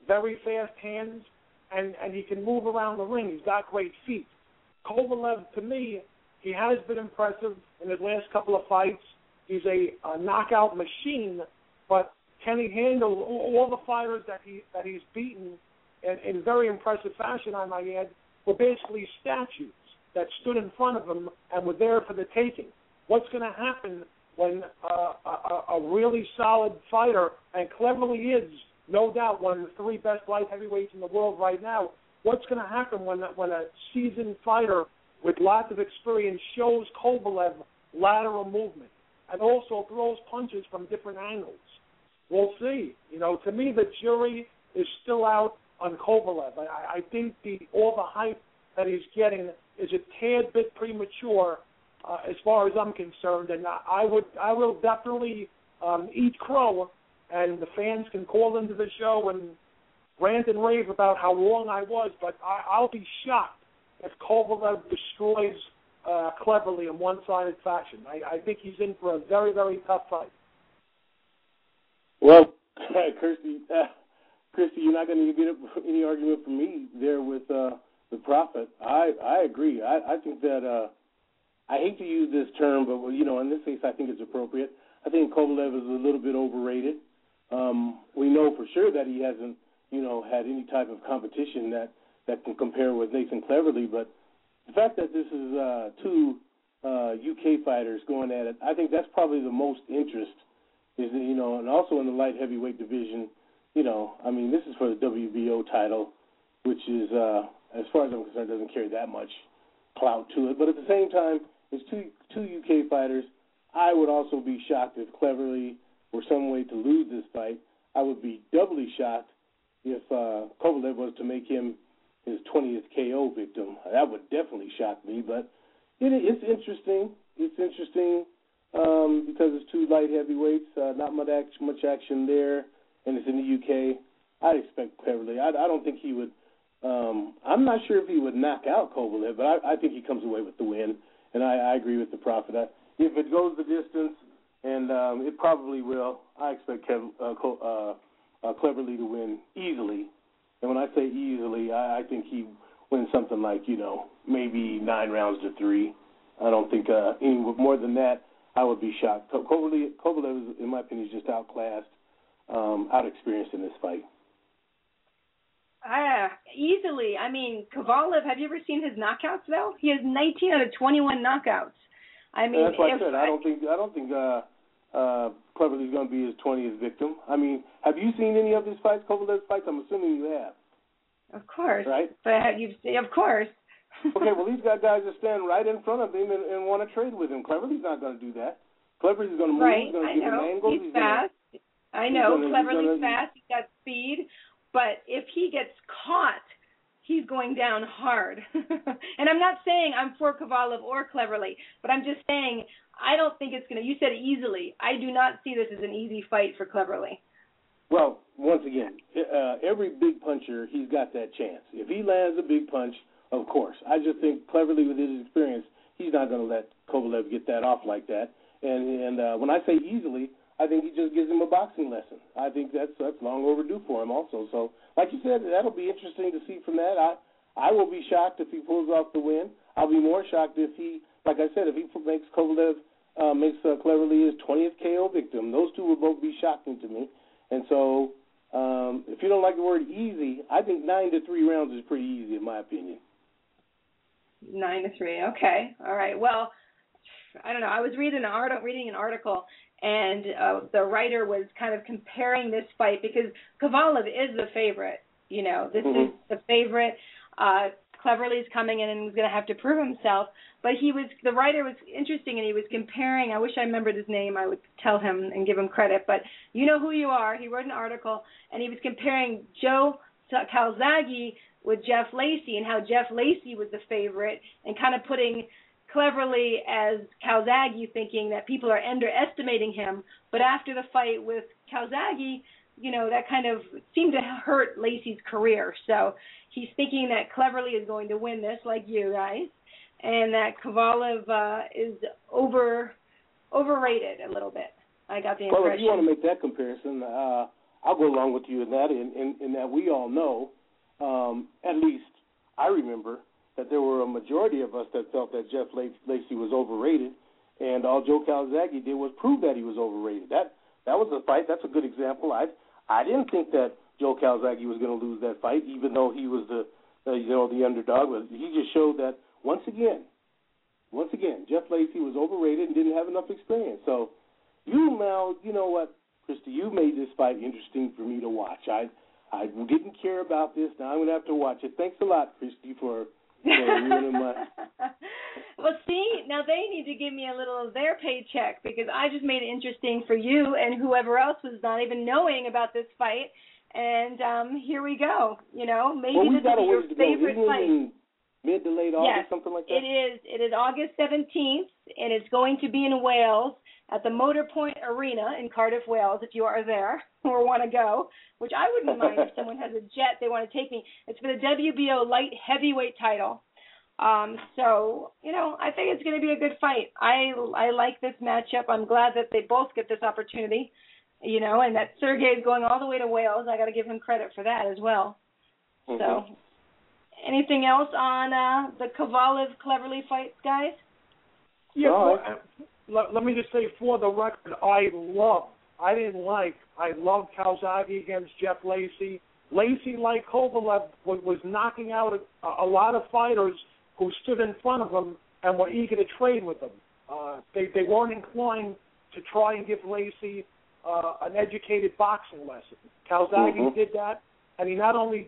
very fast hands, and he can move around the ring. He's got great feet. Kovalev, to me, he has been impressive in his last couple of fights. He's a knockout machine, but can he handle all the fighters that he's beaten in very impressive fashion, I might add, were basically statues that stood in front of him and were there for the taking. What's going to happen when a really solid fighter, and Cleverly is, no doubt, one of the 3 best light heavyweights in the world right now, what's going to happen when a seasoned fighter with lots of experience shows Kovalev lateral movement and also throws punches from different angles? We'll see. To me, the jury is still out on Kovalev. I think all the hype that he's getting is a tad bit premature as far as I'm concerned, and I will definitely eat crow, and the fans can call into the show and rant and rave about how wrong I was, but I'll be shocked if Kovalev destroys Cleverly in one-sided fashion. I think he's in for a very, very tough fight. Well, Christy, you're not going to get any argument from me there with the Prophet. I agree. I think that I hate to use this term, but in this case, I think it's appropriate. I think Kovalev is a little bit overrated. We know for sure that he hasn't, had any type of competition that can compare with Nathan Cleverly. But the fact that this is two UK fighters going at it, I think that's probably the most interest. Is and also in the light heavyweight division, this is for the WBO title, which is, as far as I'm concerned, doesn't carry that much clout to it. But at the same time, it's two UK fighters. I would also be shocked if Cleverly were some way to lose this fight. I would be doubly shocked if Kovalev was to make him his 20th KO victim. That would definitely shock me. But it's interesting. It's interesting. Because it's two light heavyweights, not much action there, and it's in the UK. I'd expect Cleverly. I don't think he would. I'm not sure if he would knock out Kovalev, but I think he comes away with the win, and I agree with the Prophet. If it goes the distance, and it probably will, I expect Cleverly to win easily. And when I say easily, I think he wins something like, maybe 9 rounds to 3. I don't think any more than that. I would be shocked. Kovalev, in my opinion, is just outclassed, out-experienced in this fight. Easily. Kovalev, have you ever seen his knockouts, though? He has 19 out of 21 knockouts. That's what I said. I don't think Cleverly's going to be his 20th victim. Have you seen any of his fights, Kovalev's fights? I'm assuming you have. Of course. Right? But of course. Okay, well, he's got guys that stand right in front of him and want to trade with him. Cleverly's not going to do that. Cleverly's going to move. Right, He's going to give him angles. He's fast. I know. Cleverly's fast. He's got speed. But if he gets caught, he's going down hard. And I'm not saying I'm for Kovalev or Cleverly, but I'm just saying I don't think it's going to, you said easily. I do not see this as an easy fight for Cleverly. Well, once again, every big puncher, he's got that chance. If he lands a big punch, of course. I just think Cleverly, with his experience, he's not going to let Kovalev get that off like that. And when I say easily, I think he just gives him a boxing lesson. I think that's long overdue for him also. So, like you said, that'll be interesting to see from that. I will be shocked if he pulls off the win. I'll be more shocked if he, like I said, if he makes Kovalev, makes Cleverly his 20th KO victim. Those two will both be shocking to me. And so, if you don't like the word easy, I think 9 to 3 rounds is pretty easy in my opinion. 9 to 3. Okay. All right. Well, I don't know. I was reading an article, and the writer was kind of comparing this fight because Kovalev is the favorite. This is the favorite. Cleverly's coming in and is going to have to prove himself. But the writer was interesting, and he was comparing. I wish I remembered his name. I would tell him and give him credit. But you know who you are. He wrote an article, and he was comparing Joe Calzaghe with Jeff Lacey and how Jeff Lacey was the favorite and kind of putting Cleverly as Calzaghe, thinking that people are underestimating him. But after the fight with Calzaghe, that kind of seemed to hurt Lacey's career. So he's thinking that Cleverly is going to win this, like you guys, and that Kovalev is overrated a little bit. I got the impression. Well, if you want to make that comparison, I'll go along with you in that, in that we all know, at least I remember, that there were a majority of us that felt that Jeff Lacey was overrated, and all Joe Calzaghe did was prove that he was overrated. That was a fight. That's a good example. I didn't think that Joe Calzaghe was going to lose that fight, even though he was the underdog. But he just showed that once again, Jeff Lacey was overrated and didn't have enough experience. So you know what, Christy, you made this fight interesting for me to watch. I didn't care about this. Now I'm going to have to watch it. Thanks a lot, Christy, for ruining my... Well, see, now they need to give me a little of their paycheck because I just made it interesting for you and whoever else was not even knowing about this fight. And here we go. Maybe this is your favorite fight. Mid to late August, something like that? It is August 17th, and it's going to be in Wales at the Motor Point Arena in Cardiff, Wales, if you are there or want to go, which I wouldn't mind if someone has a jet, they want to take me. It's for the WBO light heavyweight title. So, I think it's going to be a good fight. I like this matchup. I'm glad that they both get this opportunity And that Sergey's going all the way to Wales. I got to give him credit for that as well. Mm-hmm. So, anything else on the Kovalev-Cleverly fight, guys? Yeah, let me just say for the record, I loved Calzaghe against Jeff Lacey. Lacey, like Kovalev, was knocking out a lot of fighters who stood in front of him and were eager to trade with him. They weren't inclined to try and give Lacey an educated boxing lesson. Calzaghe did that, and he not only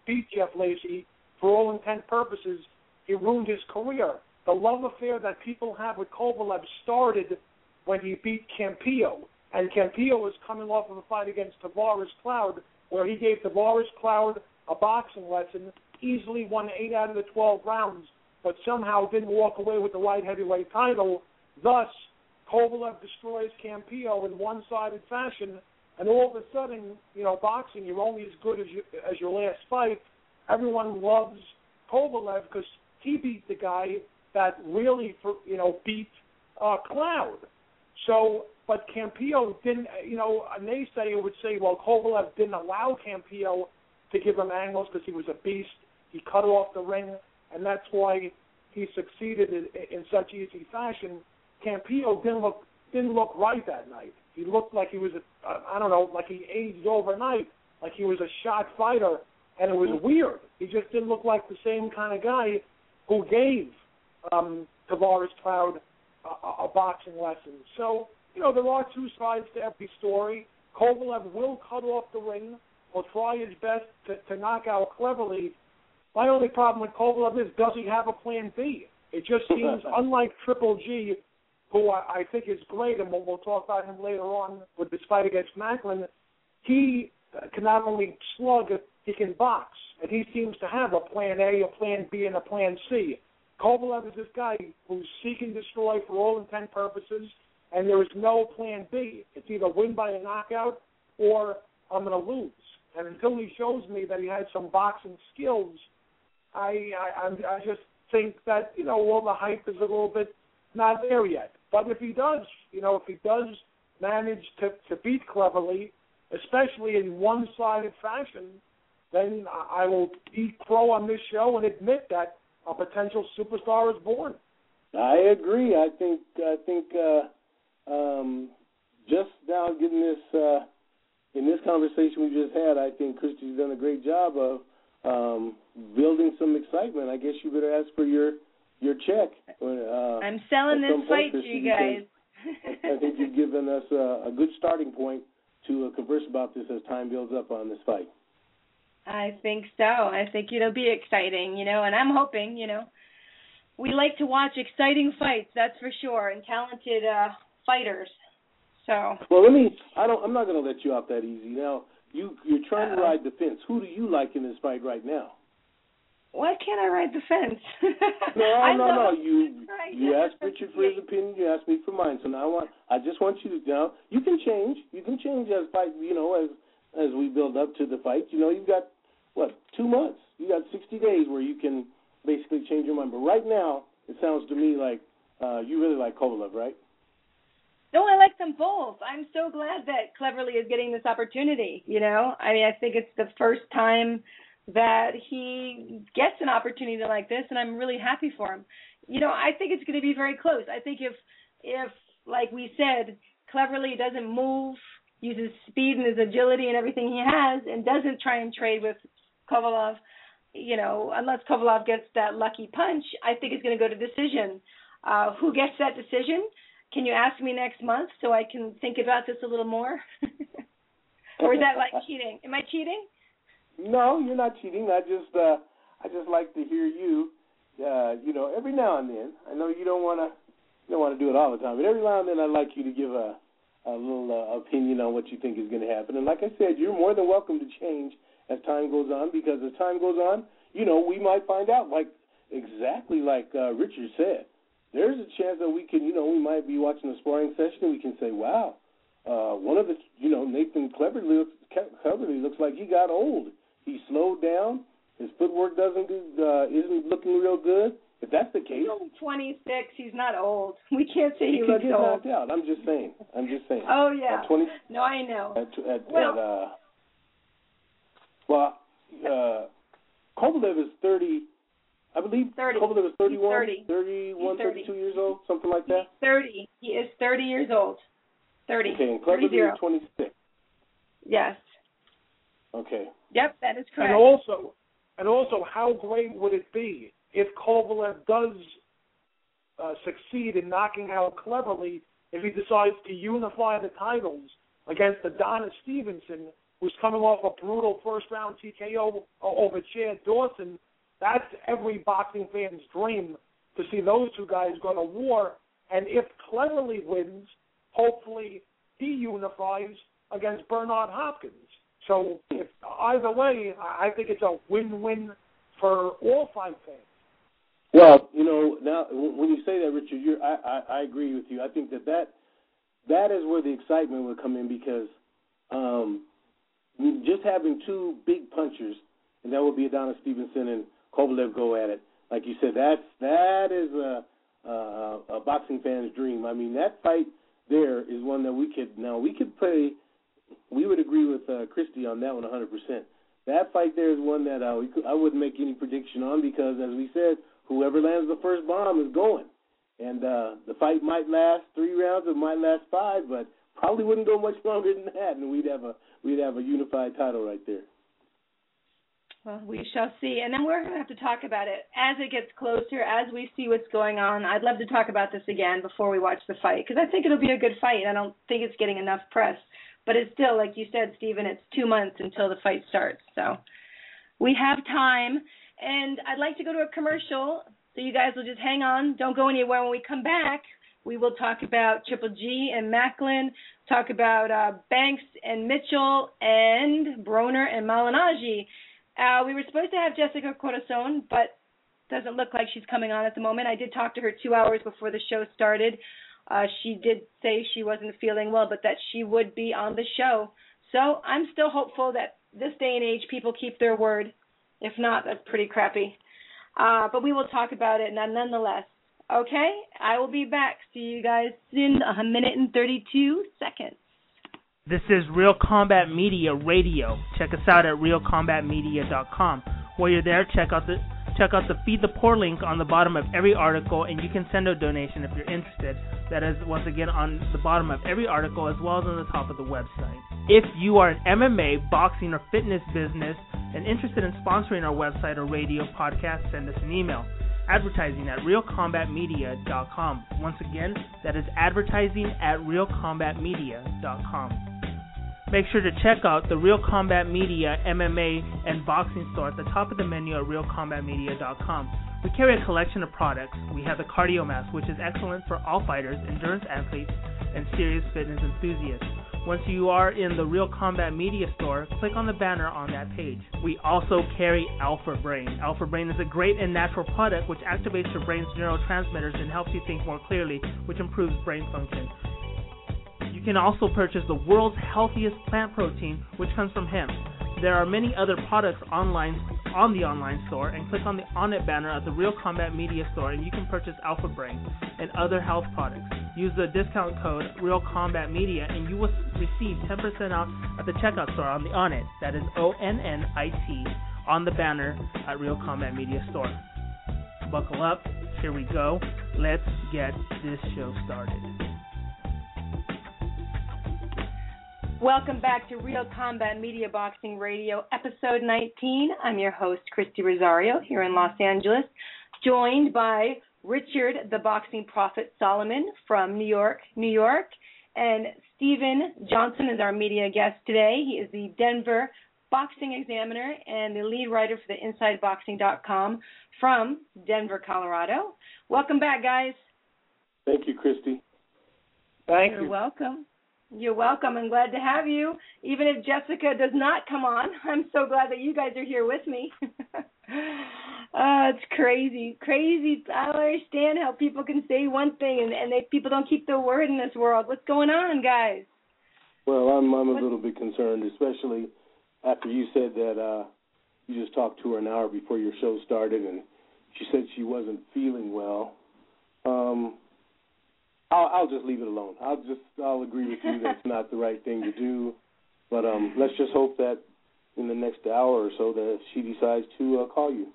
beat Jeff Lacey, for all intent purposes, he ruined his career. The love affair that people have with Kovalev started when he beat Campillo, and Campillo was coming off of a fight against Tavares Cloud, where he gave Tavares Cloud a boxing lesson, easily won 8 out of the 12 rounds, but somehow didn't walk away with the light heavyweight title. Thus, Kovalev destroys Campillo in one-sided fashion, and all of a sudden, boxing, you're only as good as your last fight. Everyone loves Kovalev because he beat the guy that really, beat Cloud. So, but Campillo didn't, a naysayer would say, well, Kovalev didn't allow Campillo to give him angles because he was a beast. He cut off the ring, and that's why he succeeded in such easy fashion. Campillo didn't look right that night. He looked like he was, like he aged overnight, like he was a shot fighter, and it was weird. He just didn't look like the same kind of guy who gave Tavares Cloud a boxing lesson. So, there are two sides to every story. Kovalev will cut off the ring, will try his best to knock out Cleverly. My only problem with Kovalev is, does he have a plan B? It just seems, unlike Triple G, who I think is great, and we'll talk about him later on with this fight against Macklin, he can not only slug, he can box. And he seems to have a plan A, a plan B, and a plan C. Kovalev is this guy who's seek and destroy for all intent purposes, and there is no plan B. It's either win by a knockout or I'm going to lose. And until he shows me that he has some boxing skills, I just think that, all the hype is a little bit not there yet. But if he does, manage to beat Cleverly, especially in one-sided fashion, then I will eat crow on this show and admit that a potential superstar is born. I agree. I think just now getting this in this conversation we just had, I think Christy's done a great job of building some excitement. I guess you better ask for your check. I'm selling this fight to you guys. I think you've given us a good starting point to converse about this as time builds up on this fight. I think so. I think it'll be exciting, and I'm hoping, we like to watch exciting fights, that's for sure, and talented fighters. So. Well, I'm not going to let you off that easy. Now, you're trying to ride the fence. Who do you like in this fight right now? Why can't I ride the fence? No. You asked Richard for his opinion. You asked me for mine. So now I just want you to now. You can change. You can change as fight. As we build up to the fight. You've got 2 months. You got 60 days where you can basically change your mind. But right now, it sounds to me like you really like Kovalev, right? No, I like them both. I'm so glad that Cleverly is getting this opportunity. I think it's the first time that he gets an opportunity like this, and I'm really happy for him. I think it's going to be very close. I think if like we said, Cleverly doesn't move, uses speed and his agility and everything he has, and doesn't try and trade with Kovalev, unless Kovalev gets that lucky punch, I think it's going to go to decision. Who gets that decision? Can you ask me next month so I can think about this a little more? Or is that like cheating? Am I cheating? No, you're not cheating. I just like to hear you. Every now and then. I know you don't want to do it all the time, but every now and then I'd like you to give a little opinion on what you think is going to happen. And like I said, you're more than welcome to change as time goes on, because as time goes on, we might find out, exactly like Richard said. There's a chance that we can, we might be watching a sparring session and we can say, wow, one of the, Nathan Cleverly looks like he got old. He slowed down. His footwork isn't looking real good. If that's the case, he's only 26. He's not old. We can't say he could looks get old. knocked out. I'm just saying. Oh yeah. At 20, no, I know. Kovalev is 30. I believe 30. Kovalev is 31, 30. 31, 30. 32 years old, something like that. He's 30. He is 30 years old. 30. Okay, and Cleverly is 26. Yes. Okay. Yep, that is correct. And also, how great would it be if Kovalev does succeed in knocking out Cleverly if he decides to unify the titles against Adonis Stevenson, who's coming off a brutal first-round TKO over Chad Dawson? That's every boxing fan's dream, to see those two guys go to war. And if Cleverly wins, hopefully he unifies against Bernard Hopkins. So if either way, I think it's a win-win for all fight fans. Well, now when you say that, Richard, I agree with you. I think that is where the excitement would come in, because just having two big punchers, and that would be Adonis Stevenson and Kovalev, go at it. Like you said, that is a boxing fan's dream. I mean, that fight there is one that we could play. We would agree with Christy on that one 100%. That fight there is one that I wouldn't make any prediction on, because, as we said, whoever lands the first bomb is going. And the fight might last 3 rounds, it might last 5, but probably wouldn't go much longer than that, and we'd have a unified title right there. Well, we shall see. And then we're going to have to talk about it as it gets closer, as we see what's going on. I'd love to talk about this again before we watch the fight, because I think it'll be a good fight. I don't think it's getting enough press. But it's still, like you said, Stephen, it's 2 months until the fight starts. So we have time. And I'd like to go to a commercial, so you guys will just hang on. Don't go anywhere. When we come back, we will talk about Triple G and Macklin, talk about Banks and Mitchell, and Broner and Malignaggi. We were supposed to have Jessica Corazon, but doesn't look like she's coming on at the moment. I did talk to her 2 hours before the show started. She did say she wasn't feeling well, but that she would be on the show. So I'm still hopeful that this day and age people keep their word. If not, that's pretty crappy. But we will talk about it nonetheless. Okay? I will be back. See you guys in 1 minute and 32 seconds. This is Real Combat Media Radio. Check us out at realcombatmedia.com. While you're there, check out the Feed the Poor link on the bottom of every article, and you can send a donation if you're interested. That is, once again, on the bottom of every article, as well as on the top of the website. If you are an MMA, boxing, or fitness business and interested in sponsoring our website or radio podcast, send us an email. Advertising at realcombatmedia.com. Once again, that is advertising at realcombatmedia.com. Make sure to check out the Real Combat Media MMA and boxing store at the top of the menu at realcombatmedia.com. We carry a collection of products. We have the Cardio Mask, which is excellent for all fighters, endurance athletes, and serious fitness enthusiasts. Once you are in the Real Combat Media store, click on the banner on that page. We also carry Alpha Brain. Alpha Brain is a great and natural product which activates your brain's neurotransmitters and helps you think more clearly, which improves brain function. You can also purchase the world's healthiest plant protein, which comes from hemp. There are many other products online on the online store, and click on the On It banner at the Real Combat Media store, and you can purchase Alpha Brain and other health products. Use the discount code Real Combat Media, and you will receive 10% off at the checkout store on the On It. That is ONNIT on the banner at Real Combat Media store. Buckle up. Here we go. Let's get this show started. Welcome back to Real Combat Media Boxing Radio, Episode 19. I'm your host, Christy Rosario, here in Los Angeles, joined by Richard, the Boxing Prophet Solomon from New York, and Stephen Johnson is our media guest today. He is the Denver Boxing Examiner and the lead writer for the InsideBoxing.com from Denver, Colorado. Welcome back, guys. Thank you, Christy. Thank you. You're welcome. You're welcome. I'm glad to have you. Even if Jessica does not come on, I'm so glad that you guys are here with me. It's crazy. I don't understand how people can say one thing and people don't keep their word in this world. What's going on, guys? Well, I'm a little bit concerned, especially after you said that you just talked to her an hour before your show started, and she said she wasn't feeling well. I'll just leave it alone. I'll agree with you that's not the right thing to do. But let's just hope that in the next hour or so that she decides to call you.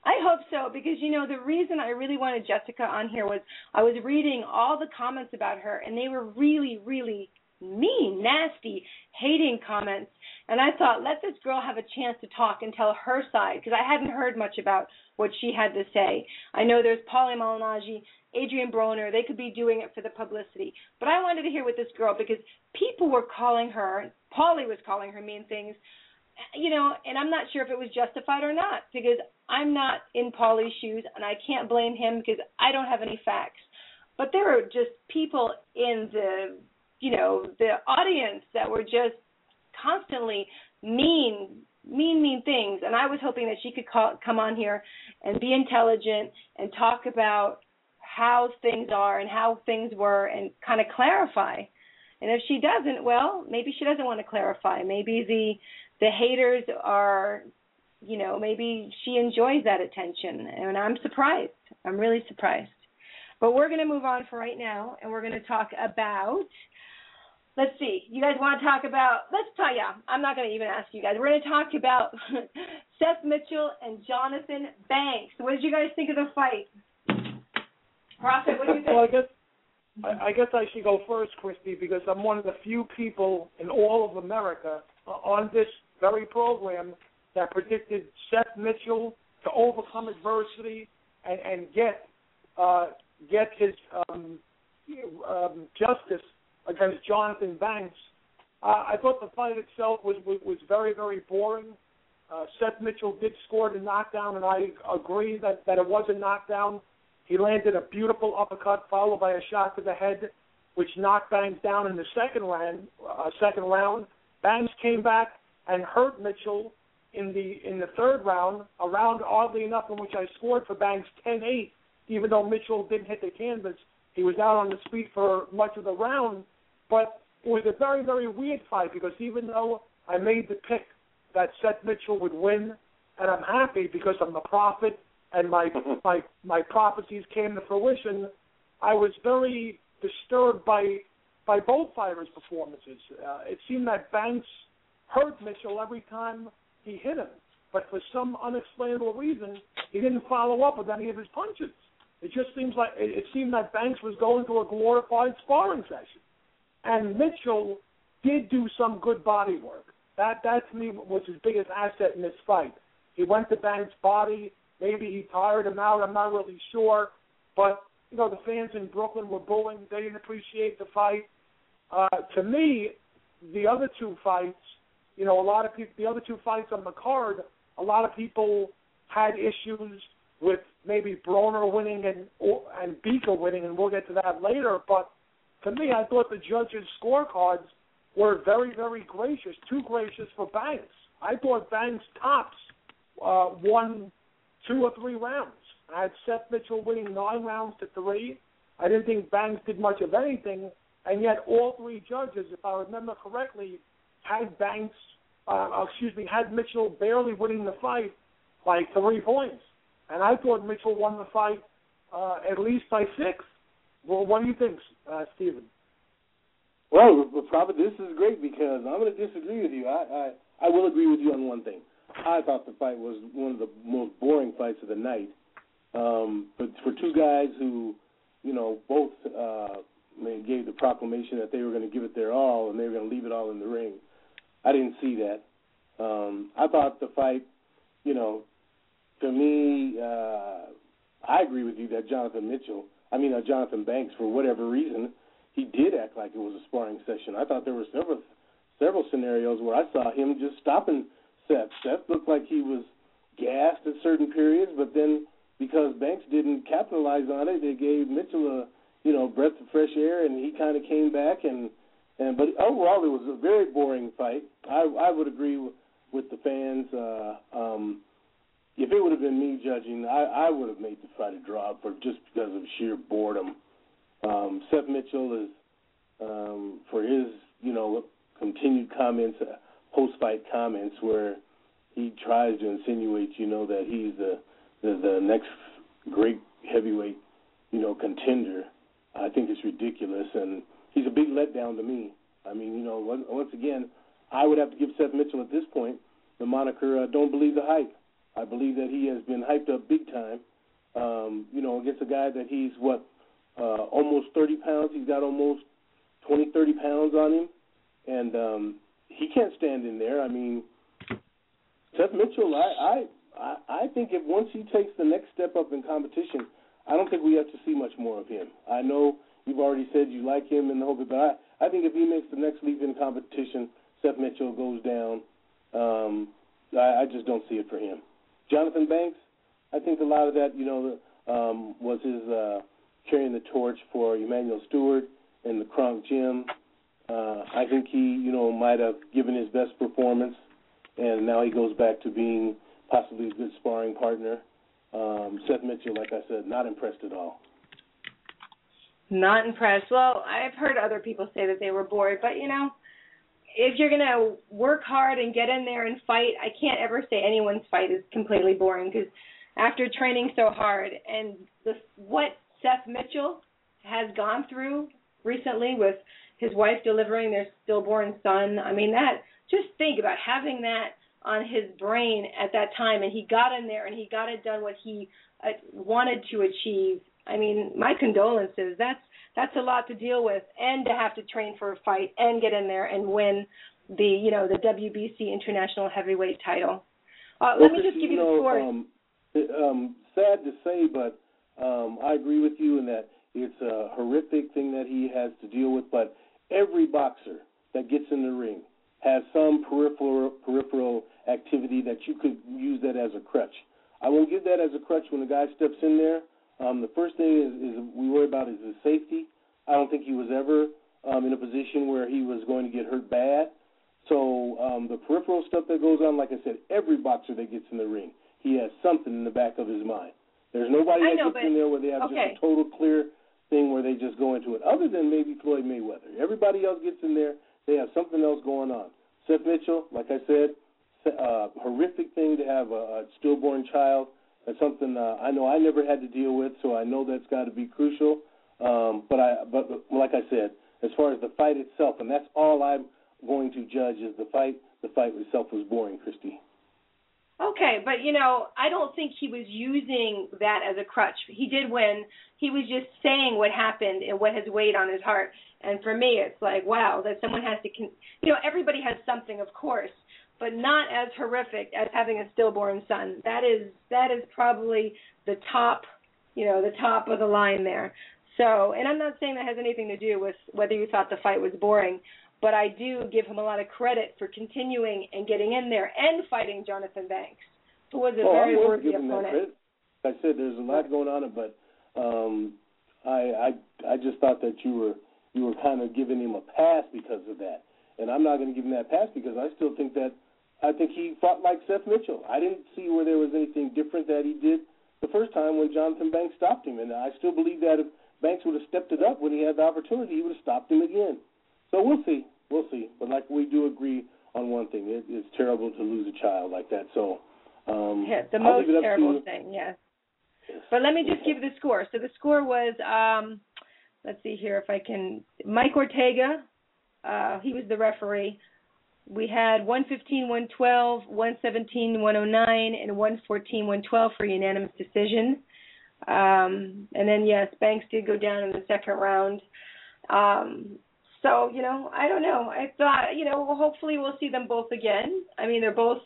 I hope so, because, the reason I really wanted Jessica on here was I was reading all the comments about her, and they were really, really mean, nasty, hating comments. And I thought, let this girl have a chance to talk and tell her side, because I hadn't heard much about what she had to say. I know there's Paulie Malignaggi, Adrien Broner. They could be doing it for the publicity. But I wanted to hear with this girl, because people were calling her, Paulie was calling her mean things, and I'm not sure if it was justified or not, because I'm not in Paulie's shoes, and I can't blame him because I don't have any facts. But there were just people in the audience that were just constantly mean things, and I was hoping that she could come on here and be intelligent and talk about how things are and how things were and kind of clarify. And if she doesn't, well, maybe she doesn't want to clarify. Maybe the haters are, maybe she enjoys that attention, and I'm surprised. I'm really surprised. But we're going to move on for right now, and we're going to talk about, let's see, you guys want to talk about, I'm not going to even ask you guys. We're going to talk about Seth Mitchell and Jonathan Banks. What did you guys think of the fight? Prophet, what do you think? Well, I guess I should go first, Christy, because I'm one of the few people in all of America on this very program that predicted Seth Mitchell to overcome adversity and get his justice against Jonathan Banks. I thought the fight itself was very, very boring. Seth Mitchell did score the knockdown, and I agree that it was a knockdown. He landed a beautiful uppercut followed by a shot to the head, which knocked Banks down in the second round. Banks came back and hurt Mitchell in the third round, a round, oddly enough, in which I scored for Banks 10-8, even though Mitchell didn't hit the canvas. He was out on his feet for much of the round. But it was a very, very weird fight, because even though I made the pick that Seth Mitchell would win, and I'm happy because I'm the prophet and my prophecies came to fruition, I was very disturbed by both fighters' performances. It seemed that Banks hurt Mitchell every time he hit him, but for some unexplainable reason, he didn't follow up with any of his punches. It just seemed that Banks was going to a glorified sparring session. And Mitchell did do some good body work. That to me was his biggest asset in this fight. He went to Banks' body. Maybe he tired him out. I'm not really sure. But, the fans in Brooklyn were booing. They didn't appreciate the fight. To me, the other two fights, the other two fights on the card, a lot of people had issues with maybe Broner winning and Beaker winning, and we'll get to that later. But to me, I thought the judges' scorecards were very, very gracious, too gracious for Banks. I thought Banks tops won 2 or 3 rounds. I had Seth Mitchell winning 9 rounds to 3. I didn't think Banks did much of anything, and yet all 3 judges, if I remember correctly, had Mitchell barely winning the fight by 3 points. And I thought Mitchell won the fight at least by 6. Well, what do you think, Stephen? Well, Prophet, this is great because I'm going to disagree with you. I will agree with you on one thing. I thought the fight was one of the most boring fights of the night. But for 2 guys who, both gave the proclamation that they were going to give it their all and they were going to leave it all in the ring, I didn't see that. I thought the fight, to me, I agree with you that Jonathan Banks, for whatever reason, he did act like it was a sparring session. I thought there were several scenarios where I saw him just stopping Seth. Seth looked like he was gassed at certain periods, but then because Banks didn't capitalize on it, it gave Mitchell a breath of fresh air, and he kind of came back. But overall, it was a very boring fight. I would agree with the fans. If it would have been me judging, I would have made the fight a draw just because of sheer boredom. Seth Mitchell is, for his, continued comments, post-fight comments where he tries to insinuate, that he's the the next great heavyweight, contender, I think it's ridiculous, and he's a big letdown to me. I mean, once again, I would have to give Seth Mitchell at this point the moniker "Don't Believe the Hype." I believe that he has been hyped up big time, against a guy that he's, almost 30 pounds. He's got almost 20, 30 pounds on him, and he can't stand in there. I mean, Seth Mitchell, I think if once he takes the next step up in competition, I don't think we have to see much more of him. I know you've already said you like him and hope it, but I think if he makes the next leap in competition, Seth Mitchell goes down. I just don't see it for him. Jonathan Banks, I think a lot of that, was his carrying the torch for Emmanuel Stewart in the Kronk Gym. I think he, might have given his best performance, and now he goes back to being possibly a good sparring partner. Seth Mitchell, like I said, not impressed at all. Not impressed. Well, I've heard other people say that they were bored, but, if you're going to work hard and get in there and fight, I can't ever say anyone's fight is completely boring, because after training so hard and what Seth Mitchell has gone through recently with his wife delivering their stillborn son, I mean, just think about having that on his brain at that time, and he got in there and he got it done what he wanted to achieve. I mean, my condolences. That's a lot to deal with, and to have to train for a fight and get in there and win the WBC International Heavyweight title. Let me just give you the score. Sad to say, but I agree with you in that it's a horrific thing that he has to deal with. But every boxer that gets in the ring has some peripheral activity that you could use that as a crutch. I won't give that as a crutch when the guy steps in there. The first thing is we worry about is his safety. I don't think he was ever in a position where he was going to get hurt bad. So the peripheral stuff that goes on, like I said, every boxer that gets in the ring, he has something in the back of his mind. There's nobody that gets in there where they have just a total clear thing where they just go into it, other than maybe Floyd Mayweather. Everybody else gets in there, they have something else going on. Seth Mitchell, like I said, horrific thing to have a stillborn child. That's something I know I never had to deal with, so I know that's got to be crucial. But like I said, as far as the fight itself, and that's all I'm going to judge is the fight. The fight itself was boring, Christy. Okay, but, I don't think he was using that as a crutch. He did win. He was just saying what happened and what has weighed on his heart. And for me, it's like, wow, that someone has to, everybody has something, of course, but not as horrific as having a stillborn son. That is probably the top, the top of the line there. So, and I'm not saying that has anything to do with whether you thought the fight was boring, but I do give him a lot of credit for continuing and getting in there and fighting Jonathan Banks, who was a very worthy opponent. Like I said, there's a lot going on, but I just thought that you were kind of giving him a pass because of that, and I'm not going to give him that pass because I still think he fought like Seth Mitchell. I didn't see where there was anything different that he did the first time when Jonathan Banks stopped him, and I still believe that if Banks would have stepped it up when he had the opportunity, he would have stopped him again. So we'll see. But like we do agree on one thing, it's terrible to lose a child like that. So the most terrible thing, yes. But let me just give the score. So the score was, let's see here if I can, Mike Ortega, he was the referee. We had 115, 112, 117, 109, and 114, 112 for unanimous decision. And then, yes, Banks did go down in the second round. So, I don't know. I thought, hopefully we'll see them both again. I mean, they're both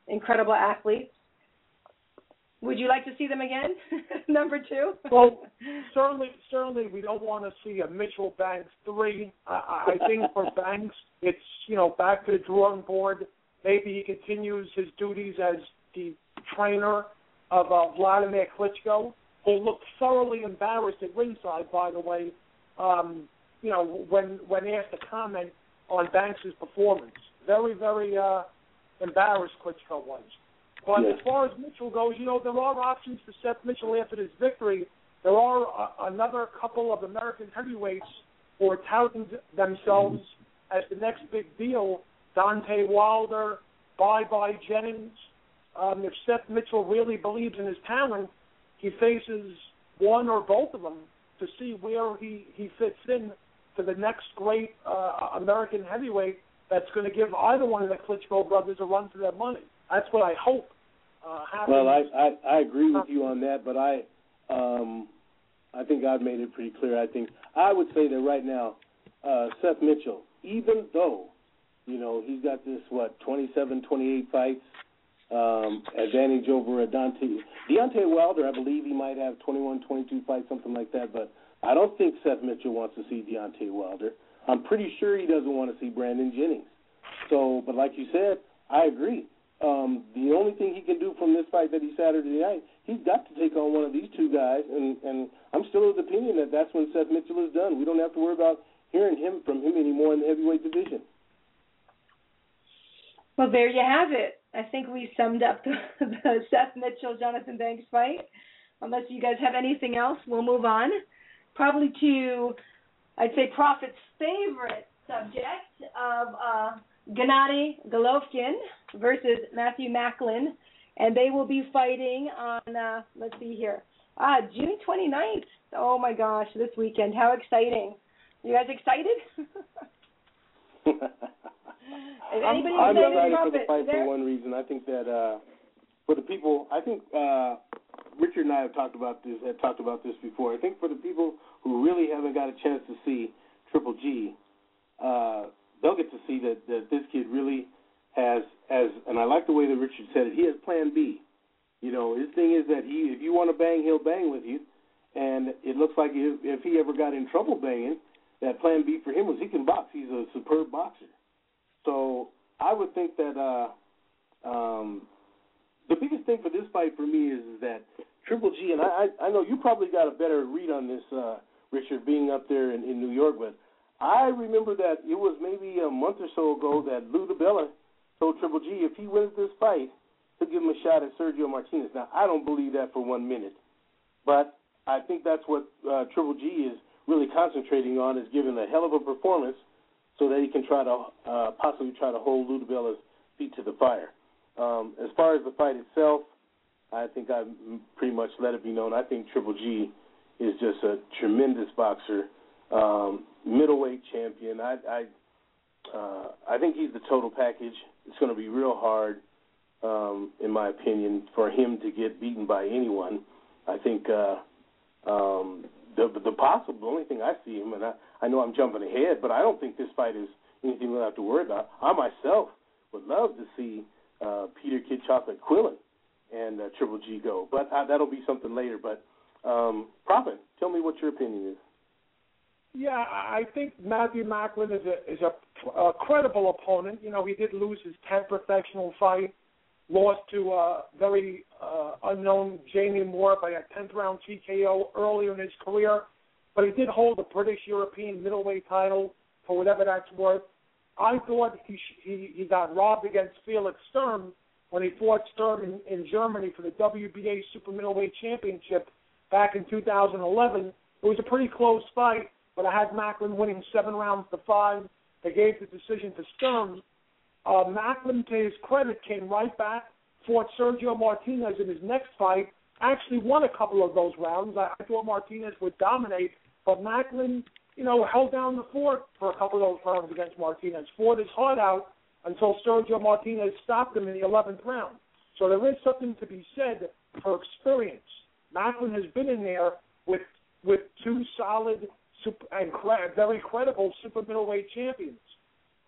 incredible athletes. Would you like to see them again, number 2? Well, certainly we don't want to see a Mitchell-Banks 3. I think for Banks, it's, back to the drawing board. Maybe he continues his duties as the trainer of Vladimir Klitschko, who looked thoroughly embarrassed at ringside, by the way, when asked to comment on Banks' performance. Very, very embarrassed Klitschko was. But as far as Mitchell goes, there are options for Seth Mitchell after this victory. There are another couple of American heavyweights who are touting themselves as the next big deal. Deontay Wilder, Bye Jennings. if Seth Mitchell really believes in his talent, he faces one or both of them to see where he fits in to the next great American heavyweight that's going to give either one of the Klitschko brothers a run for their money. That's what I hope happens. Well, I agree with you on that, but I think I've made it pretty clear. I think I would say that right now, Seth Mitchell, even though, he's got this, 27, 28 fights, advantage over Deontay Wilder, I believe he might have 21, 22 fights, something like that, but I don't think Seth Mitchell wants to see Deontay Wilder. I'm pretty sure he doesn't want to see Brandon Jennings. So, but like you said, I agree. The only thing he can do from this fight that he's Saturday night, he's got to take on one of these two guys, and I'm still of the opinion that that's when Seth Mitchell is done. We don't have to worry about hearing from him anymore in the heavyweight division. Well, there you have it. I think we summed up the Seth Mitchell-Jonathan Banks fight. Unless you guys have anything else, we'll move on. Probably to, I'd say, Prophet's favorite subject of Gennady Golovkin versus Matthew Macklin. And they will be fighting on, let's see here, June 29th. Oh, my gosh, this weekend. How exciting. You guys excited? I'm excited for the fight for one reason. I think that for the people, I think Richard and I have talked about this before. I think for the people who really haven't got a chance to see Triple G, they'll get to see that this kid really has, and I like the way that Richard said it, he has plan B. His thing is that if you want to bang, he'll bang with you. And it looks like if he ever got in trouble banging, that plan B for him was he can box. He's a superb boxer. So I would think that the biggest thing for this fight for me is that Triple G, and I know you probably got a better read on this, Richard, being up there in New York, but I remember that it was maybe a month or so ago that Lou DiBella told Triple G if he wins this fight, he'll give him a shot at Sergio Martinez. Now, I don't believe that for 1 minute, but I think that's what Triple G is really concentrating on, is giving a hell of a performance so that he can possibly try to hold Lou DiBella's feet to the fire. As far as the fight itself, I think I've pretty much let it be known. I think Triple G is just a tremendous boxer, middleweight champion. I think he's the total package. It's going to be real hard, in my opinion, for him to get beaten by anyone. I think the only thing I see him, and I know I'm jumping ahead, but I don't think this fight is anything we'll have to worry about. I myself would love to see Peter Kid Chocolate Quillen and Triple G go, but that'll be something later. But Prophet, tell me what your opinion is. Yeah, I think Matthew Macklin is a credible opponent. He did lose his 10th professional fight, lost to very unknown Jamie Moore by a 10th round TKO earlier in his career, but he did hold the British European middleweight title for whatever that's worth. I thought he got robbed against Felix Sturm when he fought Sturm in Germany for the WBA Super Middleweight Championship back in 2011. It was a pretty close fight, but I had Macklin winning 7-5. They gave the decision to Sturm. Macklin, to his credit, came right back, fought Sergio Martinez in his next fight, actually won a couple of those rounds. I thought Martinez would dominate, but Macklin, held down the fort for a couple of those rounds against Martinez, fought his heart out until Sergio Martinez stopped him in the 11th round. So there is something to be said for experience. Macklin has been in there with two solid and very credible super middleweight champions.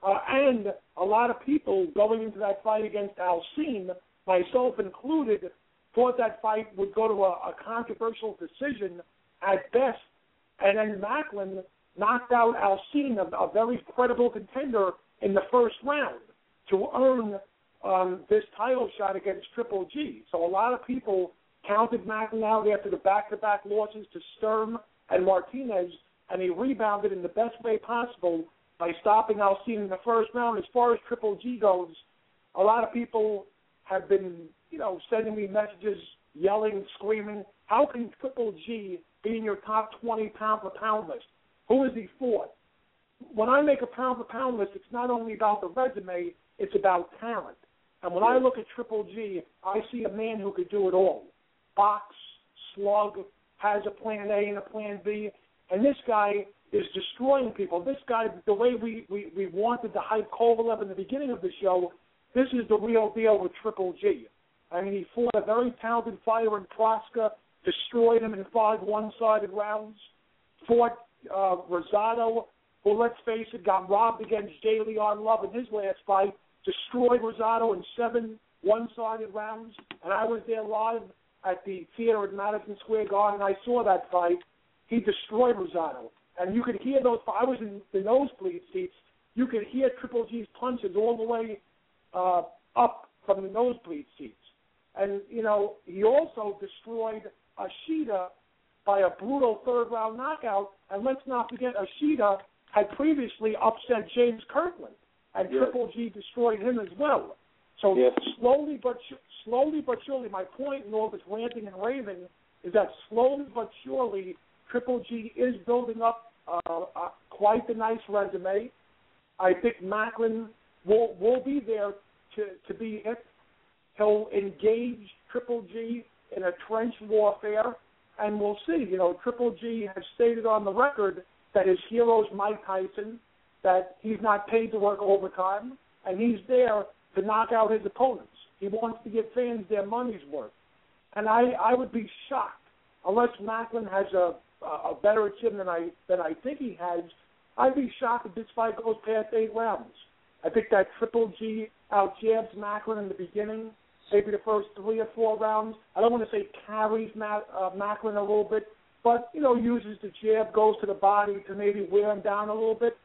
And a lot of people going into that fight against Alcine, myself included, thought that fight would go to a controversial decision at best. And then Macklin knocked out Alcine, a very credible contender, in the first round to earn this title shot against Triple G. So a lot of people counted Macklin out after the back-to-back losses to Sturm and Martinez, and he rebounded in the best way possible by stopping Alcine in the first round. As far as Triple G goes, a lot of people have been, sending me messages, yelling, screaming, how can Triple G be in your top 20 pound-for-pound list? Who has he fought? When I make a pound-for-pound list, it's not only about the resume, it's about talent. And when I look at Triple G, I see a man who could do it all. Box, slug, has a plan A and a plan B. And this guy is destroying people. This guy, the way we wanted to hype Kovalev in the beginning of the show, this is the real deal with Triple G. I mean, he fought a very talented fighter in Proska, destroyed him in 5 one-sided rounds, fought Rosado, who, let's face it, got robbed against J. Leon Love in his last fight, destroyed Rosado in 7 one-sided rounds, and I was there live at the theater at Madison Square Garden. I saw that fight. He destroyed Rosado, and you could hear those. I was in the nosebleed seats. You could hear Triple G's punches all the way up from the nosebleed seats. And, you know, he also destroyed Ashita by a brutal third-round knockout. And let's not forget, Ashita had previously upset James Kirkland, and Triple G destroyed him as well. So slowly but surely, my point in all this ranting and raving is that slowly but surely, Triple G is building up quite a nice resume. I think Macklin will be there to be hit. He'll engage Triple G in a trench warfare, and we'll see. You know, Triple G has stated on the record that his hero is Mike Tyson, that he's not paid to work overtime, and he's there to knock out his opponents. He wants to give fans their money's worth. And I would be shocked, unless Macklin has a better chin than I think he has, I'd be shocked if this fight goes past 8 rounds. I think that Triple G out-jabs Macklin in the beginning, maybe the first 3 or 4 rounds. I don't want to say carries Macklin a little bit, but, you know, uses the jab, goes to the body to maybe wear him down a little bit.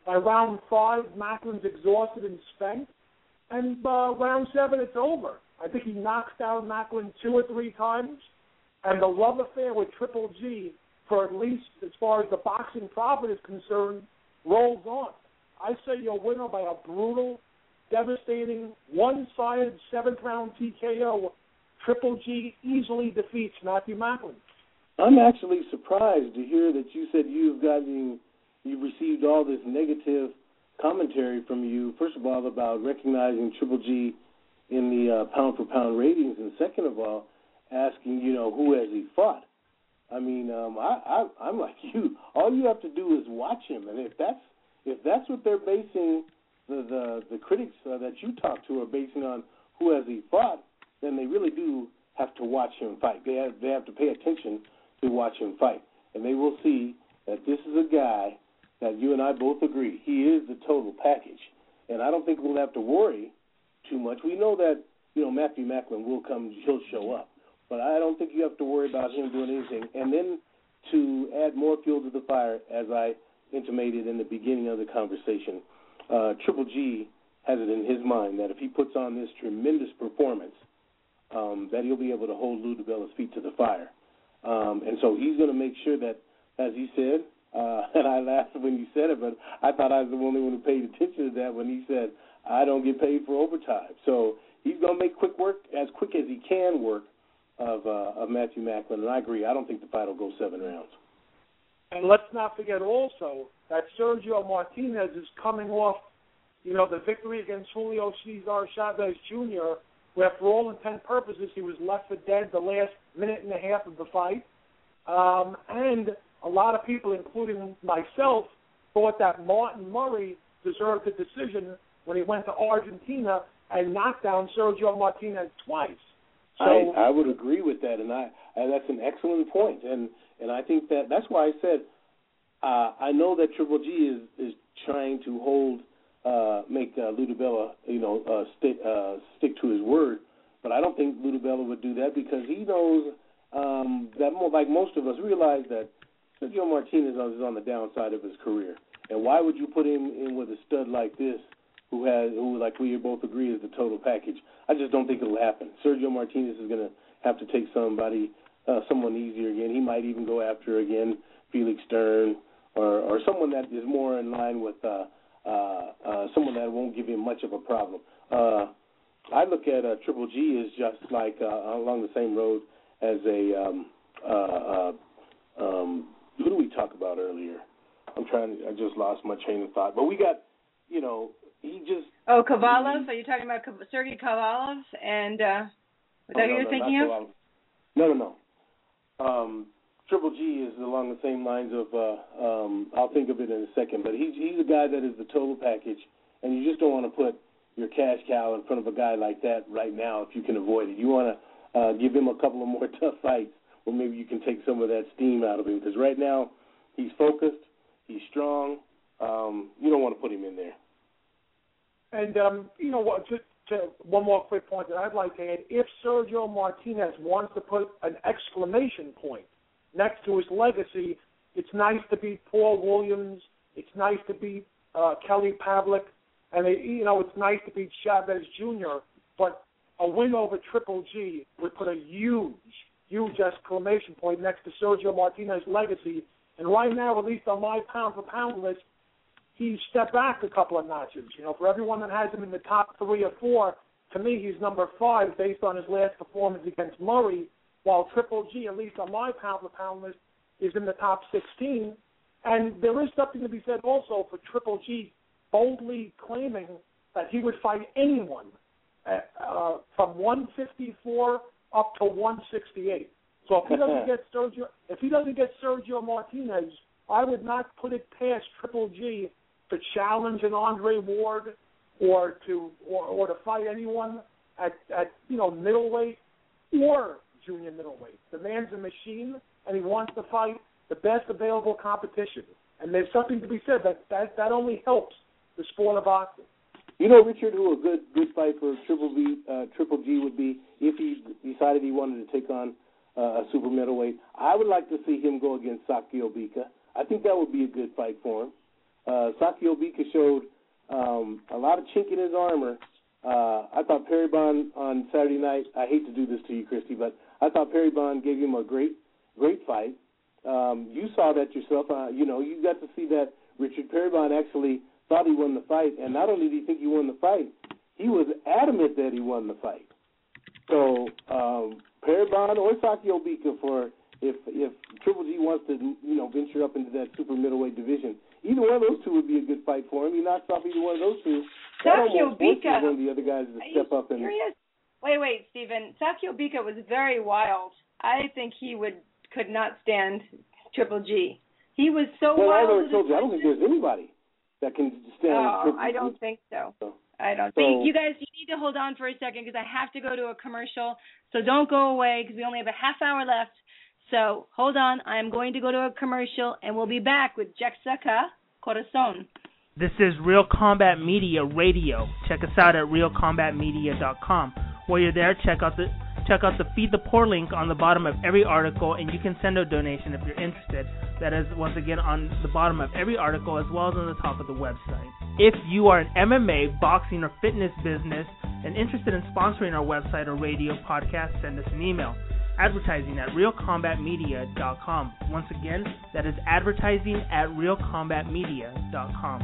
By round 5, Macklin's exhausted and spent. And round 7, it's over. I think he knocks down Macklin 2 or 3 times. And the love affair with Triple G, for at least as far as the boxing profit is concerned, rolls on. I say you'll win by a brutal, devastating, one-sided 7th-round TKO. Triple G easily defeats Matthew Macklin. I'm actually surprised to hear that you said you've received all this negative commentary from you, first of all, about recognizing Triple G in the pound-for-pound ratings, and second of all, asking, you know, who has he fought? I mean, I'm like you. All you have to do is watch him, and if that's what they're basing the critics that you talk to are basing on who has he fought, then they really do have to watch him fight. They have to pay attention to watch him fight, and they will see that this is a guy that you and I both agree he is the total package, and I don't think we'll have to worry too much. We know that, you know, Matthew Macklin will come, he'll show up, but I don't think you have to worry about him doing anything. And then to add more fuel to the fire, as I intimated in the beginning of the conversation, Triple G has it in his mind that if he puts on this tremendous performance, that he'll be able to hold Lou DiBella's feet to the fire. And so he's going to make sure that, as he said, and I laughed when you said it, but I thought I was the only one who paid attention to that when he said, I don't get paid for overtime. So he's going to make quick work, as quick as he can work, of Matthew Macklin. And I agree, I don't think the fight will go 7 rounds. And let's not forget also that Sergio Martinez is coming off, you know, the victory against Julio Cesar Chavez Jr., where for all intent and purposes he was left for dead the last minute and a half of the fight. And a lot of people, including myself, thought that Martin Murray deserved a decision when he went to Argentina and knocked down Sergio Martinez twice. So I would agree with that, and that's an excellent point. And I think that's why I said I know that Triple G is trying to make Lou DiBella, you know, stick to his word, but I don't think Lou DiBella would do that because he knows that, like most of us, realize that Sergio Martinez is on the downside of his career. And why would you put him in with a stud like this, who like we both agree is the total package? I just don't think it'll happen. Sergio Martinez is going to have to take someone easier again. He might even go after, again, Felix Stern or someone that is more in line with someone that won't give him much of a problem. I look at Triple G as just like along the same road as who do we talk about earlier? I just lost my train of thought. But we got, you know, he just. Oh, Kovalov? Are you talking about Sergey Kovalov? And was that who you're thinking of? No. Triple G is along the same lines of. I'll think of it in a second, but he's a guy that is the total package, and you just don't want to put your cash cow in front of a guy like that right now if you can avoid it. You want to give him a couple of more tough fights, or maybe you can take some of that steam out of him, because right now he's focused, he's strong. You don't want to put him in there. And you know what? Just one more quick point that I'd like to add: if Sergio Martinez wants to put an exclamation point next to his legacy, it's nice to beat Paul Williams. It's nice to beat Kelly Pavlik. And, it's nice to beat Chavez Jr., but a win over Triple G would put a huge exclamation point next to Sergio Martinez's legacy. And right now, at least on my pound-for-pound list, he's stepped back a couple of notches. For everyone that has him in the top 3 or 4, to me, he's number 5 based on his last performance against Murray, while Triple G, at least on my pound-for-pound list, is in the top 16. And there is something to be said also for Triple G boldly claiming that he would fight anyone from 154 up to 168. So if he doesn't get Sergio Martinez, I would not put it past Triple G to challenge an Andre Ward or to fight anyone at middleweight or junior middleweight. The man's a machine, and he wants to fight the best available competition. And there's something to be said that only helps the sport of boxing. Richard, who a good fight for Triple G would be if he decided he wanted to take on a super middleweight. I would like to see him go against Sakio Bika. I think that would be a good fight for him. Sakio Bika showed a lot of chink in his armor. I thought Perry Bond on Saturday night, I hate to do this to you, Christy, but I thought Perry Bond gave him a great fight. You saw that yourself. You got to see that Richard Perry Bond actually thought he won the fight, and not only did he think he won the fight, he was adamant that he won the fight. So Perry Bond or Sakio Bika, for if Triple G wants to venture up into that super middleweight division, either one of those two would be a good fight for him. He knocks off either one of those two. Sakio Bika, one of the other guys to step up and. Serious? Wait, Stephen. Sakio Bika was very wild. I think he could not stand Triple G. He was so wild. Well, I already told you, I don't think there's anybody that can stand Triple G. I don't think so. I don't. So, you guys, you need to hold on for a second because I have to go to a commercial. So don't go away because we only have a half hour left. So hold on. I'm going to go to a commercial, and we'll be back with Jessica Corazon. This is Real Combat Media Radio. Check us out at realcombatmedia.com. While you're there, check out the Feed the Poor link on the bottom of every article, and you can send a donation if you're interested. That is, once again, on the bottom of every article as well as on the top of the website. If you are an MMA, boxing, or fitness business and interested in sponsoring our website or radio podcast, send us an email. Advertising at realcombatmedia.com. Once again, that is advertising at realcombatmedia.com.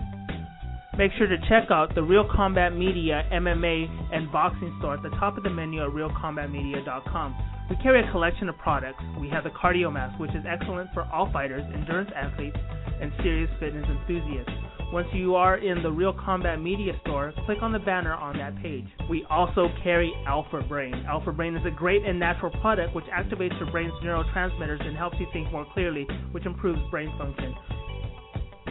Make sure to check out the Real Combat Media MMA and boxing store at the top of the menu at realcombatmedia.com. We carry a collection of products. We have the Cardio Mask, which is excellent for all fighters, endurance athletes, and serious fitness enthusiasts. Once you are in the Real Combat Media store, click on the banner on that page. We also carry Alpha Brain. Alpha Brain is a great and natural product which activates your brain's neurotransmitters and helps you think more clearly, which improves brain function.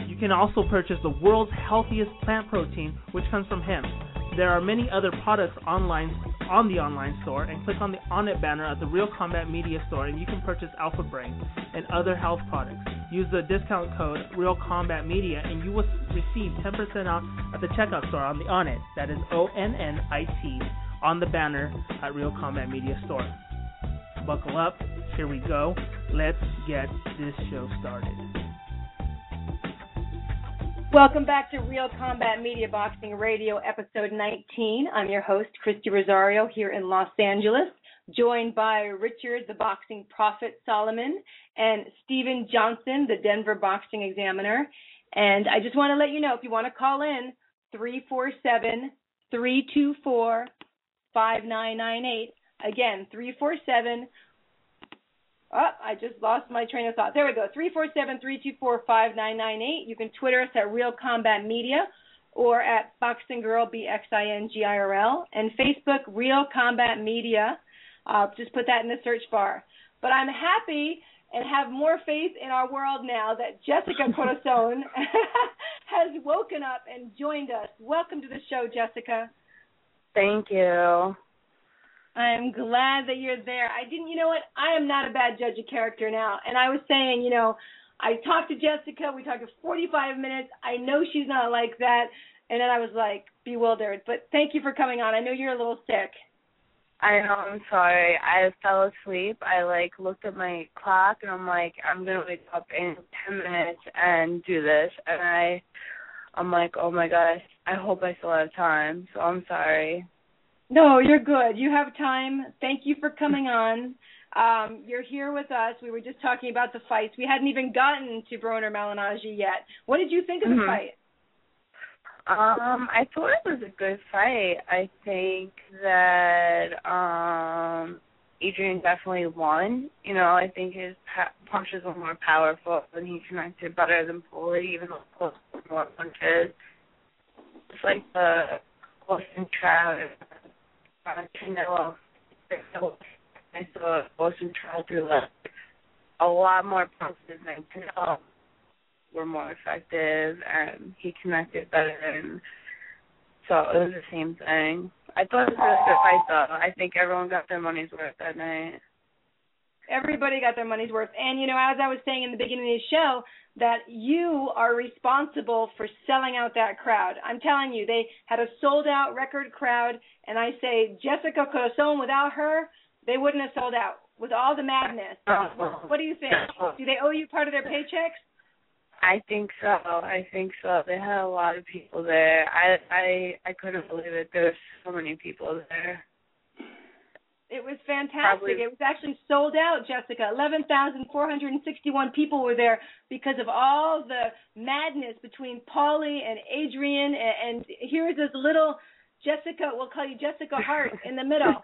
You can also purchase the world's healthiest plant protein, which comes from hemp. There are many other products on the online store, and click on the On It banner at the Real Combat Media store, and you can purchase Alpha Brain and other health products. Use the discount code Real Combat Media, and you will receive 10% off at the checkout store on the On It. That is ONNIT on the banner at Real Combat Media store. Buckle up. Here we go. Let's get this show started. Welcome back to Real Combat Media Boxing Radio, episode 19. I'm your host, Christy Rosario, here in Los Angeles, joined by Richard, the Boxing Prophet Solomon, and Stephen Johnson, the Denver Boxing Examiner. And I just want to let you know, if you want to call in, 347-324-5998. Again, 347 I just lost my train of thought. There we go. 347-324-5998. You can Twitter us at Real Combat Media, or at Boxing Girl, BXINGIRL, and Facebook, Real Combat Media. Just put that in the search bar. But I'm happy and have more faith in our world now that Jessica Corazon has woken up and joined us. Welcome to the show, Jessica. Thank you. I'm glad that you're there. You know what? I am not a bad judge of character now. And I was saying, you know, I talked to Jessica. We talked for 45 minutes. I know she's not like that. And then I was like bewildered. But thank you for coming on. I know you're a little sick. I know, I'm sorry. I fell asleep. I, looked at my clock, and I'm like, I'm going to wake up in 10 minutes and do this. And I'm like, oh, my gosh, I hope I still have time. So I'm sorry. No, you're good. You have time. Thank you for coming on. You're here with us. We were just talking about the fights. We hadn't even gotten to Broner Malignaggi yet. What did you think of the fight? I thought it was a good fight. I think that Adrien definitely won. You know, I think his punches were more powerful and he connected better than Paulie, even though Paulie had more punches. It's like the Boston crowd. Canelo. I saw Boston crowd threw a lot more punches than Canelo. Were more effective, and he connected better, and so it was the same thing. I thought it was a really good fight, though. I think everyone got their money's worth that night. Everybody got their money's worth. And, you know, as I was saying in the beginning of the show, that you are responsible for selling out that crowd. I'm telling you, they had a sold-out record crowd, and I say Jessica Corazon, without her, they wouldn't have sold out with all the madness. What do you think? Do they owe you part of their paychecks? I think so. They had a lot of people there. I couldn't believe it. There were so many people there. It was fantastic. It was actually sold out, Jessica. 11,461 people were there because of all the madness between Paulie and Adrien. And here's this little Jessica, we'll call you Jessica Hart, in the middle.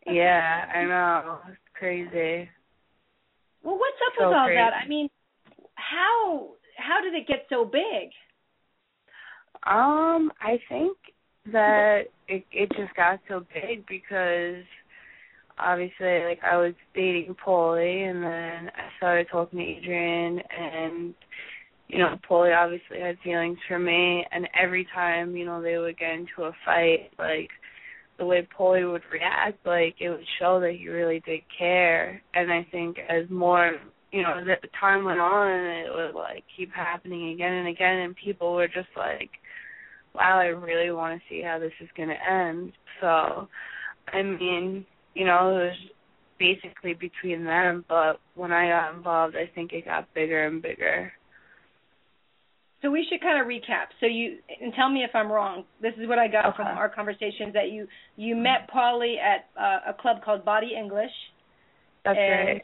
Yeah, I know. It's crazy. Well, what's up with all that? I mean, how did it get so big? I think that it just got so big because obviously, like, I was dating Paulie, and then I started talking to Adrien, and, you know, Paulie obviously had feelings for me, and every time, you know, they would get into a fight, like, the way Paulie would react, like, it would show that he really did care, and I think as more, you know, as the time went on, it would, like, keep happening again and again, and people were just like, wow, I really want to see how this is going to end. So, I mean, you know, it was basically between them, but when I got involved, I think it got bigger and bigger. So we should kind of recap. So and tell me if I'm wrong. This is what I got from our conversations, that you met Paulie at a club called Body English. That's right.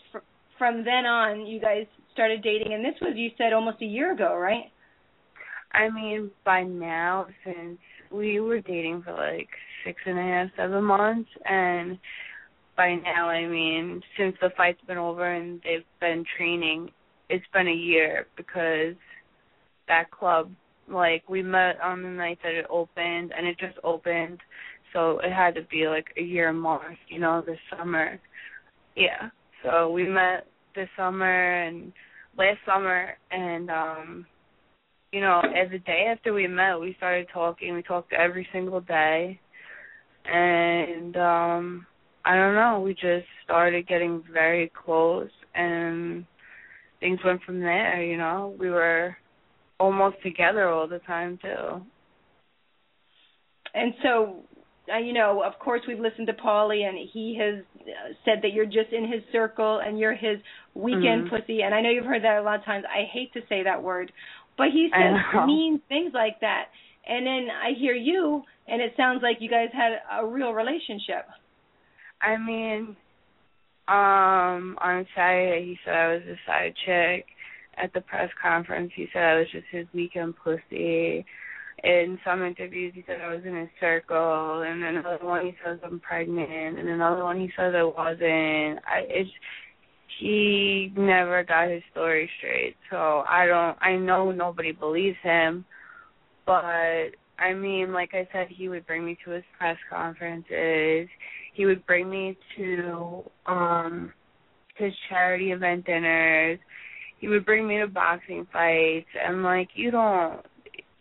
From then on, you guys started dating, and this was, you said, almost a year ago, right? I mean, by now, since we were dating for like 6.5, 7 months, and by now, I mean, since the fight's been over and they've been training, it's been a year, because that club, like, we met on the night that it opened, and it just opened, so it had to be like a year mark, you know, this summer. Yeah, so we met this summer and last summer, and you know, the day after we met, we started talking. We talked every single day, and I don't know, we just started getting very close, and things went from there, you know. We were almost together all the time, too. And so, you know, of course, we've listened to Paulie, and he has said that you're just in his circle and you're his weekend pussy, and I know you've heard that a lot of times. I hate to say that word, but he says mean things like that. And then I hear you, and it sounds like you guys had a real relationship. I mean, on Saturday, he said I was a side chick. At the press conference, he said I was just his weekend pussy. In some interviews, he said I was in his circle. And then another one, he says I'm pregnant. And another one, he says I wasn't. He never got his story straight. So I know nobody believes him. But, I mean, like I said, he would bring me to his press conferences. He would bring me to his charity event dinners. He would bring me to boxing fights. And, like, you don't,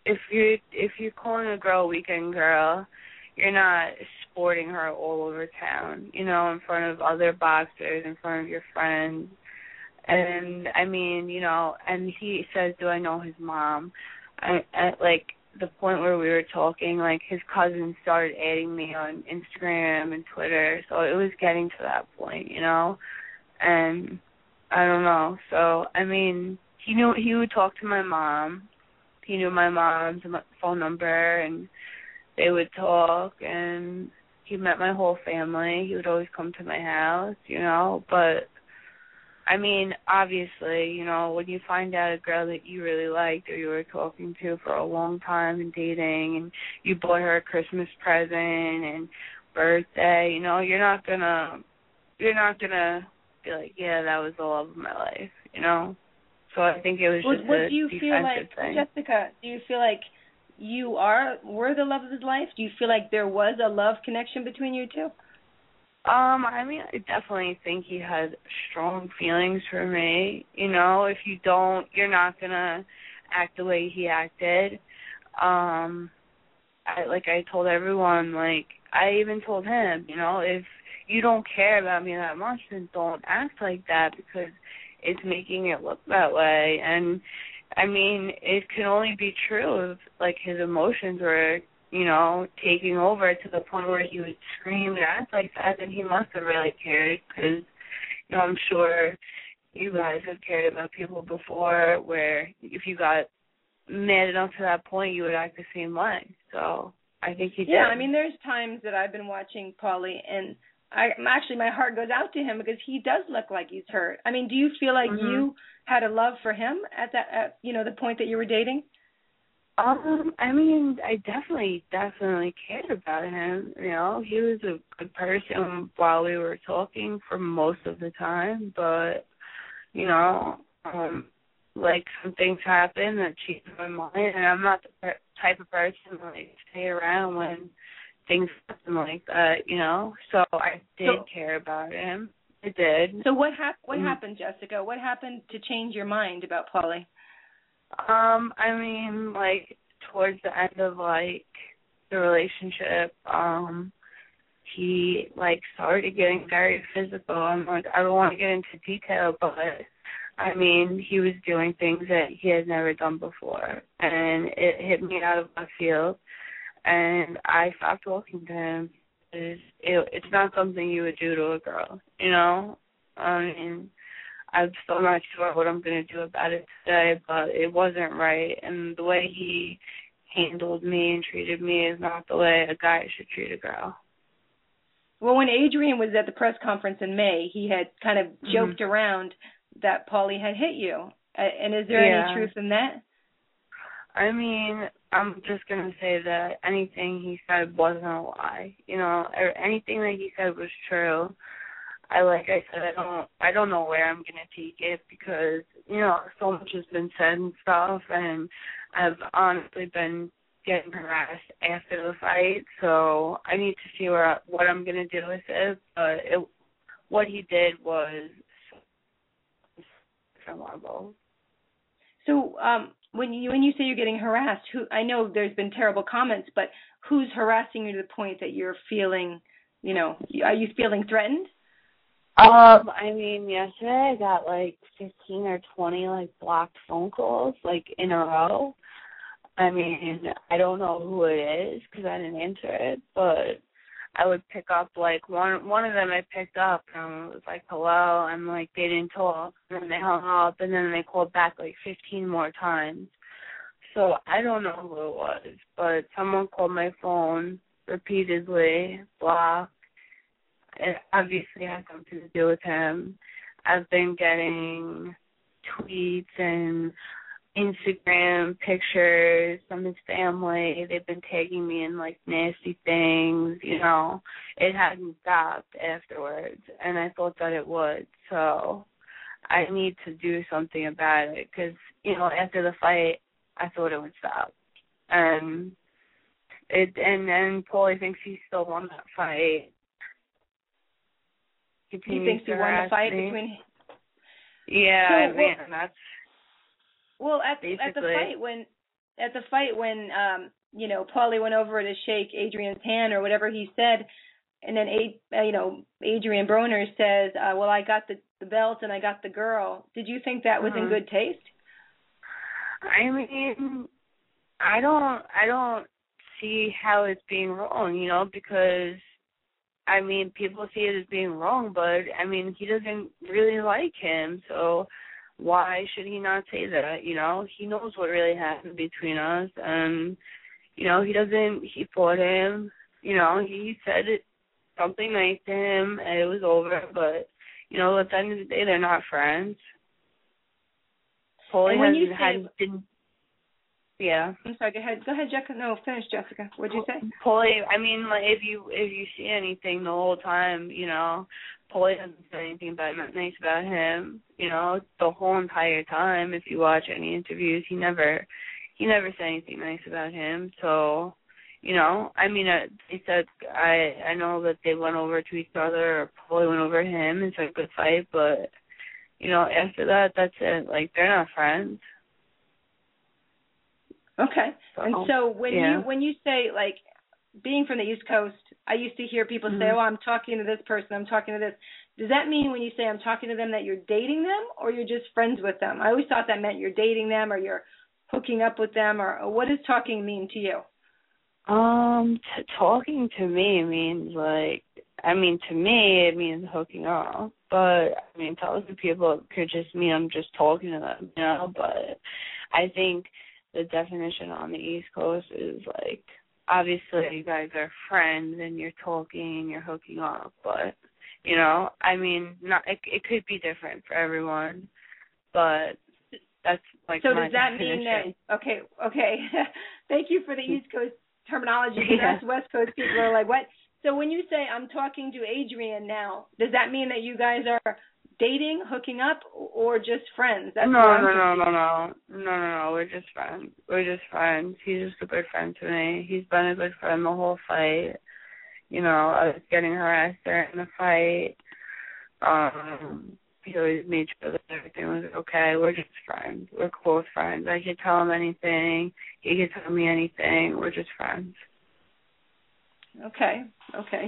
if you're calling a girl a weekend girl, you're not sporting her all over town, you know, in front of other boxers, in front of your friends. And, I mean, you know, and he says, do I know his mom? At, like, the point where we were talking, like, his cousin started adding me on Instagram and Twitter, so it was getting to that point, you know? And I don't know. So, I mean, he would talk to my mom. He knew my mom's phone number, and they would talk, and he met my whole family. He would always come to my house, you know, but I mean, obviously, you know, when you find out a girl that you really liked or you were talking to for a long time and dating, and you bought her a Christmas present and birthday, you know, you're not gonna be like, yeah, that was the love of my life, you know. So I think it was just what a do you feel like, thing. Jessica? Do you feel like you were the love of his life? Do you feel like there was a love connection between you two? I mean, I definitely think he had strong feelings for me. You know, if you don't, you're not gonna act the way he acted. I told everyone, like, I even told him, you know, if you don't care about me that much, then don't act like that, because it's making it look that way. And I mean, it can only be true if, like, his emotions were, you know, taking over to the point where he would scream and act like that, then he must have really cared, because, you know, I'm sure you guys have cared about people before where if you got mad enough to that point, you would act the same way. So I think he did. Yeah, I mean, there's times that I've been watching Paulie, and my heart goes out to him because he does look like he's hurt. I mean, do you feel like you had a love for him at the point that you were dating? I mean, I definitely cared about him. You know, he was a good person while we were talking for most of the time, but, you know, like, some things happen that change my mind, and I'm not the type of person to, like, stay around when things happen like that, you know. So I did care about him. I did. So what happened, Jessica? What happened to change your mind about Paulie? I mean, like, towards the end of, like, the relationship, he, like, started getting very physical. I'm like, I don't want to get into detail, but, I mean, he was doing things that he had never done before, and it hit me out of left field, and I stopped talking to him. It's not something you would do to a girl, you know? I mean, I'm still not sure what I'm going to do about it today, but it wasn't right. And the way he handled me and treated me is not the way a guy should treat a girl. Well, when Adrien was at the press conference in May, he had kind of joked around that Paulie had hit you. And is there any truth in that? I mean, I'm just going to say that anything he said wasn't a lie. You know, anything that he said was true. Like I said, I don't know where I'm going to take it because, you know, so much has been said and stuff, and I've honestly been getting harassed after the fight, so I need to see what I'm going to do with it. But what he did was horrible. So when you say you're getting harassed, I know there's been terrible comments, but who's harassing you to the point that you're feeling, you know, are you feeling threatened? I mean, yesterday I got like 15 or 20 like blocked phone calls like in a row. I mean, I don't know who it is because I didn't answer it, but I would pick up like one of them I picked up and it was like hello, and like they didn't talk, and then they hung up, and then they called back like 15 more times. So I don't know who it was, but someone called my phone repeatedly, blocked. It obviously has something to do with him. I've been getting tweets and Instagram pictures from his family. They've been tagging me in, like, nasty things, you know. It hasn't stopped afterwards, and I thought that it would. So I need to do something about it because, you know, after the fight, I thought it would stop. And Paulie thinks he still won that fight. He thinks he won the fight between. Yeah, so, I mean that's. Well, at the fight when Paulie went over to shake Adrien's hand or whatever he said, and then Adrien Broner says, "Well, I got the belt and I got the girl." Did you think that was in good taste? I mean, I don't see how it's being wrong, because I mean, people see it as being wrong, but I mean, he doesn't really like him, so why should he not say that? He knows what really happened between us, and he fought him, he said something nice to him, and it was over, but at the end of the day, they're not friends. Paulie yeah. I'm sorry. Go ahead, Jessica. No, finish, Jessica. What'd you say? Paulie, I mean, like, if you see anything the whole time, Paulie doesn't say anything nice about him. The whole entire time. If you watch any interviews, he never said anything nice about him. So, I mean, they said I know that they went over to each other, or Paulie went over him and said good fight, but after that, that's it. Like, they're not friends. Okay. And so when you say, like, being from the East Coast, I used to hear people say, "Oh, I'm talking to this person, I'm talking to this." Does that mean when you say I'm talking to them that you're dating them, or you're just friends with them? I always thought that meant you're dating them, or you're hooking up with them, or what does talking mean to you? Talking to me means to me it means hooking up. But I mean, to other people it could just mean I'm just talking to them, But I think the definition on the East Coast is like, obviously you guys are friends and you're talking, you're hooking up, but I mean, it could be different for everyone, but that's like so my does that definition. mean that okay thank you for the East Coast terminology, because us West Coast people are like, what? So when you say I'm talking to Adrien now, does that mean that you guys are dating, hooking up, or just friends? That's No. We're just friends. He's just a good friend to me. He's been a good friend the whole fight. I was getting harassed during the fight. He always made sure that everything was okay. We're just friends. We're close friends. I could tell him anything. He could tell me anything. We're just friends. Okay.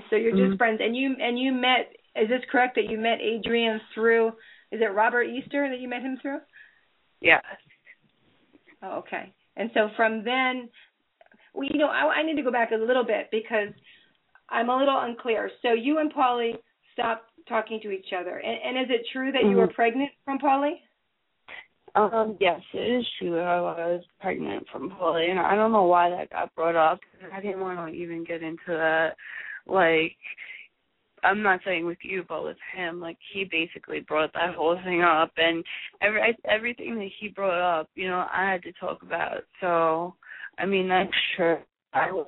So you're just friends, and you met. Is this correct that you met Adrien through? Is it Robert Easter that you met him through? Yes. Oh, okay. And so from then, I need to go back a little bit because I'm a little unclear. So you and Paulie stopped talking to each other, and is it true that you were pregnant from Paulie? Yes, it is true that I was pregnant from Paulie, and I don't know why that got brought up. I didn't want to even get into that. Like, I'm not saying with you, but with him, like, he basically brought that whole thing up, and everything that he brought up, I had to talk about. So, I mean, that's true. I was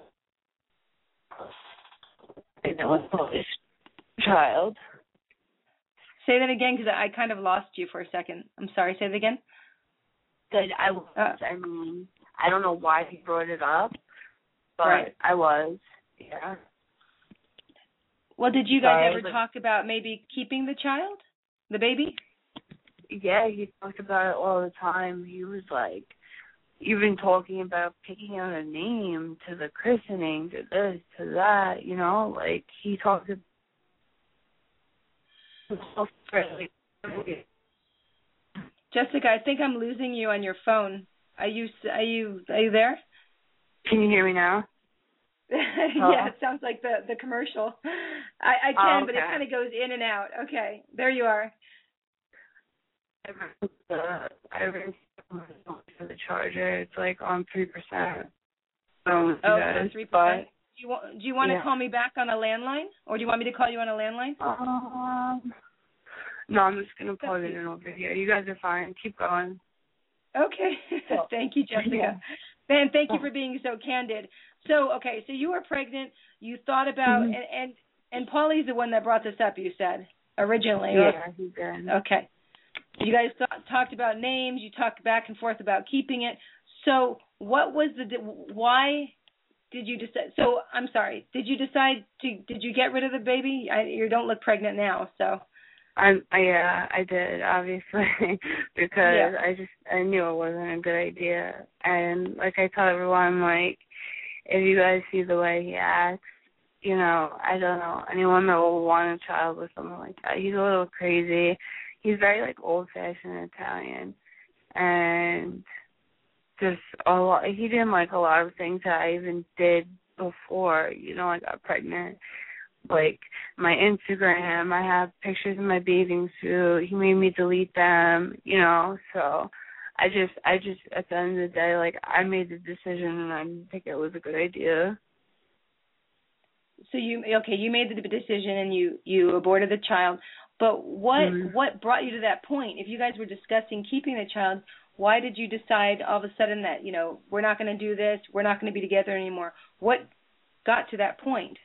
Paulie's child. Say that again, because I kind of lost you for a second. I'm sorry. Say that again. That I was. I mean, I don't know why he brought it up, but right. I was. Yeah. Well, did you guys ever talk about maybe keeping the child, the baby? Yeah, he talked about it all the time. He was like, even talking about picking out a name to the christening, to this, to that, like he talked about. Jessica, I think I'm losing you on your phone. Are you there? Can you hear me now? Yeah, it sounds like the commercial. I can, but it kind of goes in and out. Okay, there you are. I ran for the charger. It's like on 3%. Oh, 3%. Do you want to call me back on a landline, or do you want me to call you on a landline? No, I'm just gonna plug it in over here. You guys are fine. Keep going. Okay. Thank you, Jessica. Yeah. Ben, thank you for being so candid. So, okay, so you were pregnant. You thought about and Paulie's the one that brought this up. You said originally. Yeah, he did. Okay. You guys talked about names. You talked back and forth about keeping it. So what was why did you decide? So I'm sorry. Did you get rid of the baby? You don't look pregnant now, so. I did, obviously, because I knew it wasn't a good idea. And like I tell everyone, like, if you guys see the way he acts, you know, I don't know anyone that will want a child with someone like that. He's a little crazy. He's very like old-fashioned Italian, and just a lot. He didn't like a lot of things that I even did before. You know, I got pregnant. Like my Instagram, I have pictures of my bathing suit. He made me delete them, you know. So I just at the end of the day, like, I made the decision, and I didn't think it was a good idea. So you made the decision and you aborted the child. But what brought you to that point? If you guys were discussing keeping the child, why did you decide all of a sudden that, you know, we're not going to do this, we're not going to be together anymore? What got to that point?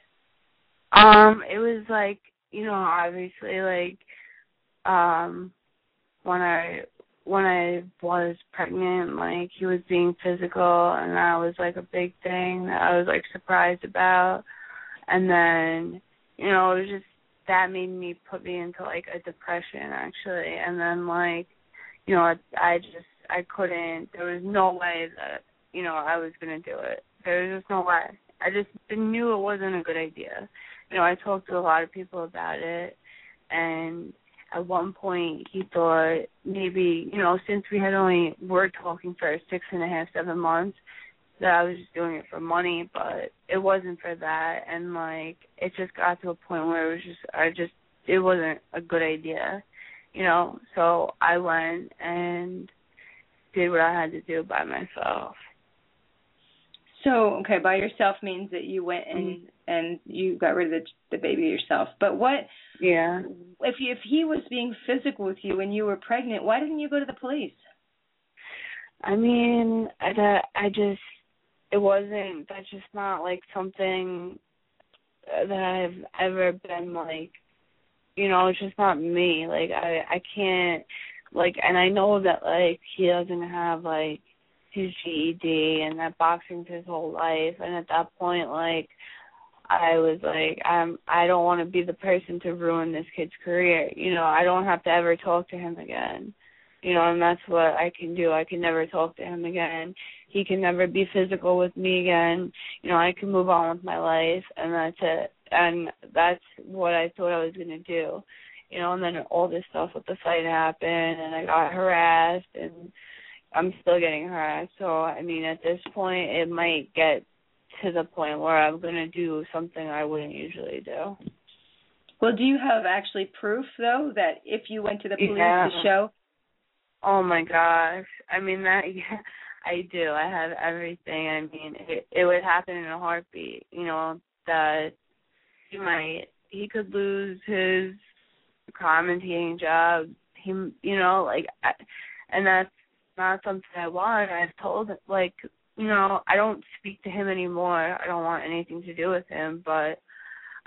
It was like, you know, obviously, like, when I was pregnant, like, he was being physical, and that was like a big thing that I was like surprised about. And then, you know, it was just, that made me put me into like a depression actually. And then, like, you know, I couldn't, there was no way that, you know, I was going to do it. There was just no way. I just knew it wasn't a good idea. You know, I talked to a lot of people about it, and at one point he thought maybe, you know, since we're talking for 6.5, 7 months, that I was just doing it for money, but it wasn't for that. And like, it just got to a point where it was it wasn't a good idea, you know. So I went and did what I had to do by myself. So, okay, by yourself means that you went and you got rid of the baby yourself. But what? Yeah. If he was being physical with you and you were pregnant, why didn't you go to the police? I mean, that's just not like something that I've ever been like, you know, it's just not me. Like, I can't, like, and I know that, like, he doesn't have, like, his GED and that boxing's his whole life. And at that point, like, I was like, I don't want to be the person to ruin this kid's career. You know, I don't have to ever talk to him again. You know, and that's what I can do. I can never talk to him again. He can never be physical with me again. You know, I can move on with my life, and that's it. And that's what I thought I was going to do. You know, and then all this stuff with the fight happened, and I got harassed, and I'm still getting harassed. So, I mean, at this point, it might get to the point where I'm going to do something I wouldn't usually do. Well, do you have actually proof, though, that if you went to the police to show? Oh, my gosh. I mean, I do. I have everything. I mean, it would happen in a heartbeat, you know, that he could lose his commentating job. You know, like, and that's not something I want. I've told, like, you know, I don't speak to him anymore. I don't want anything to do with him, but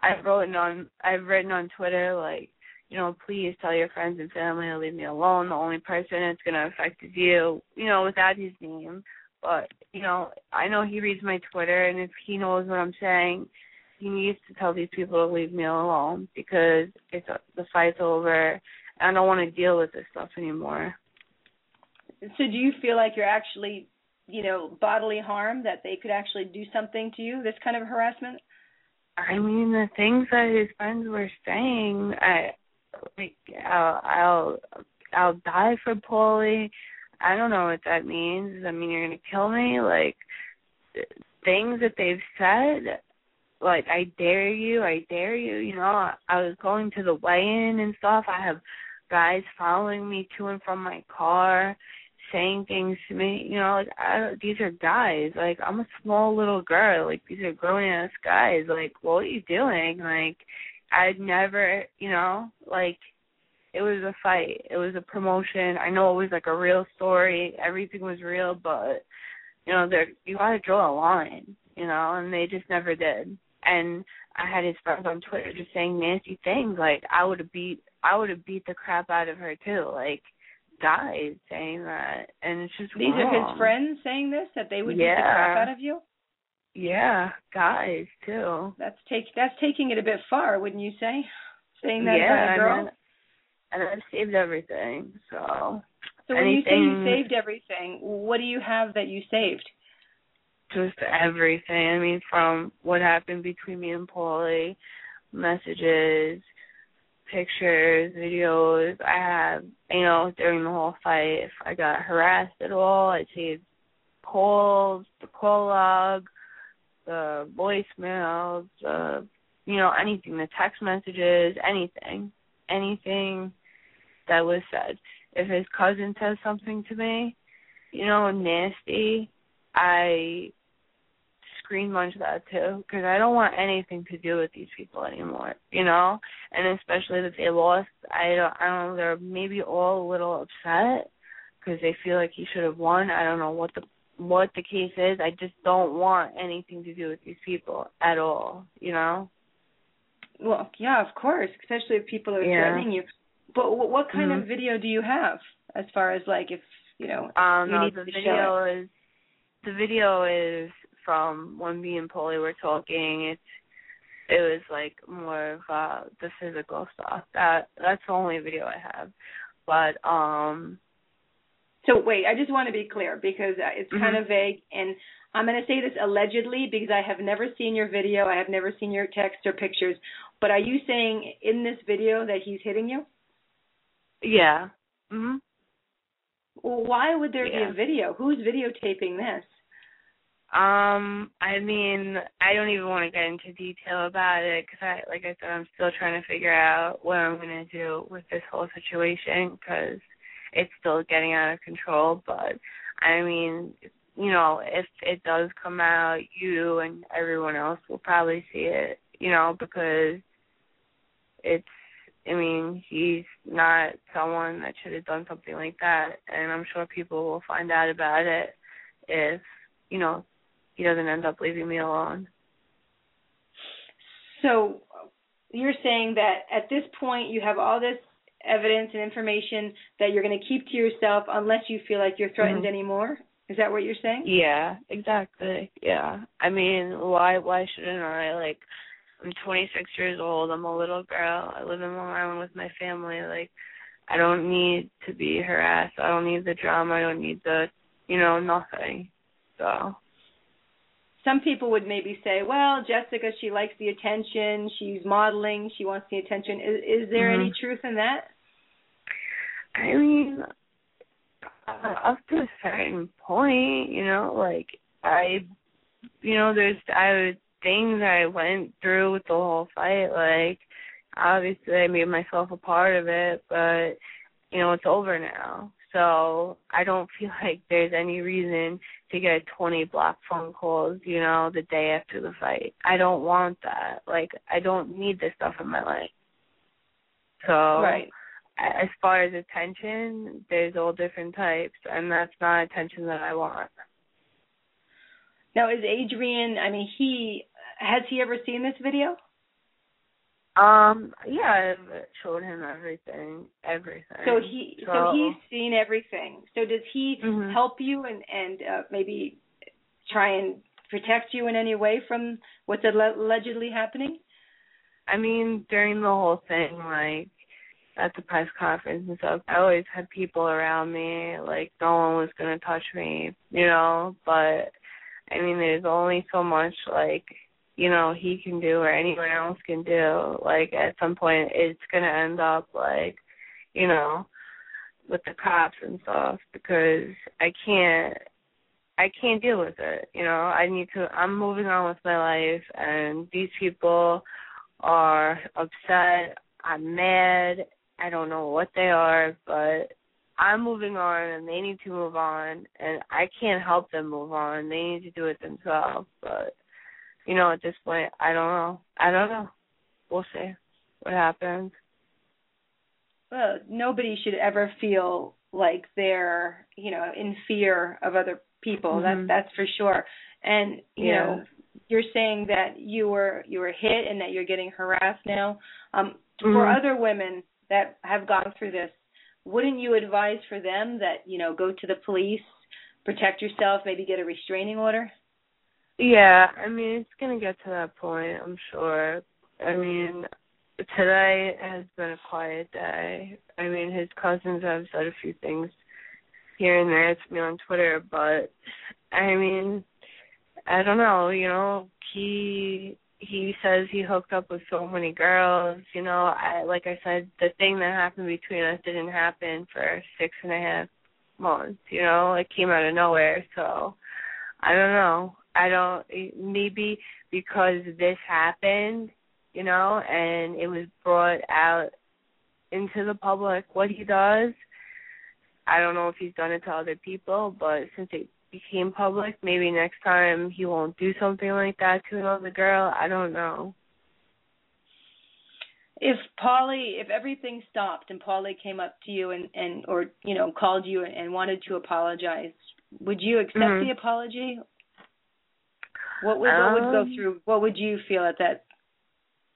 I've written on Twitter, like, you know, please tell your friends and family to leave me alone. The only person it's going to affect is you, you know, without his name. But, you know, I know he reads my Twitter, and if he knows what I'm saying, he needs to tell these people to leave me alone because the fight's over. I don't want to deal with this stuff anymore. So do you feel like you're actually, you know, bodily harm, that they could actually do something to you, this kind of harassment? I mean, the things that his friends were saying, I'll die for Paulie. I don't know what that means. I mean, you're going to kill me? Like, things that they've said, like, I dare you, you know. I was going to the weigh-in and stuff. I have guys following me to and from my car, saying things to me, you know, like, these are guys. Like, I'm a small little girl. Like, these are grown-ass guys. Like, what are you doing? Like, I'd never, you know, like, it was a fight. It was a promotion. I know it was, like, a real story. Everything was real, but, you know, you got to draw a line, you know, and they just never did. And I had his friends on Twitter just saying nasty things. Like, I would have beat the crap out of her, too. Like, guys saying that, and it's just These wrong. are his friends saying this, that they would beat the crap out of you? Yeah, guys too. That's taking it a bit far, wouldn't you say? Saying that about a girl? And I've saved everything, so when you say you saved everything, what do you have that you saved? Just everything. I mean, from what happened between me and Paulie, messages, pictures, videos. I have, during the whole fight, if I got harassed at all, I saved calls, the call log, the voicemails, anything, the text messages, anything that was said. If his cousin says something to me, nasty, I screen munch that too, because I don't want anything to do with these people anymore, and especially that they lost. I don't know, they're maybe all a little upset because they feel like he should have won. I don't know what the case is. I just don't want anything to do with these people at all, Well, yeah, of course, especially if people are threatening you. But what kind of video do you have, as far as if you need to show it? The video is from when me and Paulie were talking. It was more of the physical stuff. That's the only video I have. But So wait, I just want to be clear because it's kind of vague, and I'm going to say this allegedly because I have never seen your video. I have never seen your text or pictures. But are you saying in this video that he's hitting you? Yeah. Well, why would there be a video? Who's videotaping this? I mean, I don't even want to get into detail about it because, like I said, I'm still trying to figure out what I'm going to do with this whole situation because it's still getting out of control. But, I mean, if it does come out, you and everyone else will probably see it, because he's not someone that should have done something like that. And I'm sure people will find out about it if, he doesn't end up leaving me alone. So you're saying that at this point you have all this evidence and information that you're going to keep to yourself unless you feel like you're threatened anymore? Is that what you're saying? Yeah, exactly. Yeah. I mean, why shouldn't I? I'm 26 years old. I'm a little girl. I live in Long Island with my family. I don't need to be harassed. I don't need the drama. I don't need the, nothing. So. Some people would maybe say, well, Jessica, she likes the attention. She's modeling. She wants the attention. Is there any truth in that? I mean, up to a certain point, there's things I went through with the whole fight. Obviously I made myself a part of it, but, it's over now. So I don't feel like there's any reason to get 20 block phone calls, the day after the fight. I don't want that. I don't need this stuff in my life. So right. As far as attention, there's all different types, and that's not attention that I want. Now, is Adrien, has he ever seen this video? Yeah, I've showed him everything. So he's seen everything. So does he help you and maybe try and protect you in any way from what's allegedly happening? During the whole thing, at the press conference and stuff, I always had people around me, no one was going to touch me, but, there's only so much, he can do or anyone else can do. At some point, it's going to end up, with the cops and stuff because I can't deal with it, I'm moving on with my life, and these people are upset, I'm mad, I don't know what they are, but I'm moving on, and they need to move on, and I can't help them move on. They need to do it themselves. But, at this point, I don't know. We'll see what happens. Well, nobody should ever feel like they're, in fear of other people. That's for sure. And, you're saying that you were hit and that you're getting harassed now. For other women that have gone through this, wouldn't you advise for them that, go to the police, protect yourself, maybe get a restraining order? Yeah, I mean, it's going to get to that point, I'm sure. I mean, today has been a quiet day. I mean, his cousins have said a few things here and there to me on Twitter, but, I mean, I don't know, he says he hooked up with so many girls, like I said, the thing that happened between us didn't happen for 6.5 months, it came out of nowhere, so I don't know. Maybe because this happened, and it was brought out into the public what he does. I don't know if he's done it to other people, but since it became public, maybe next time he won't do something like that to another girl. I don't know. If everything stopped and Paulie came up to you or called you and wanted to apologize, would you accept the apology? What would go through? What would you feel at that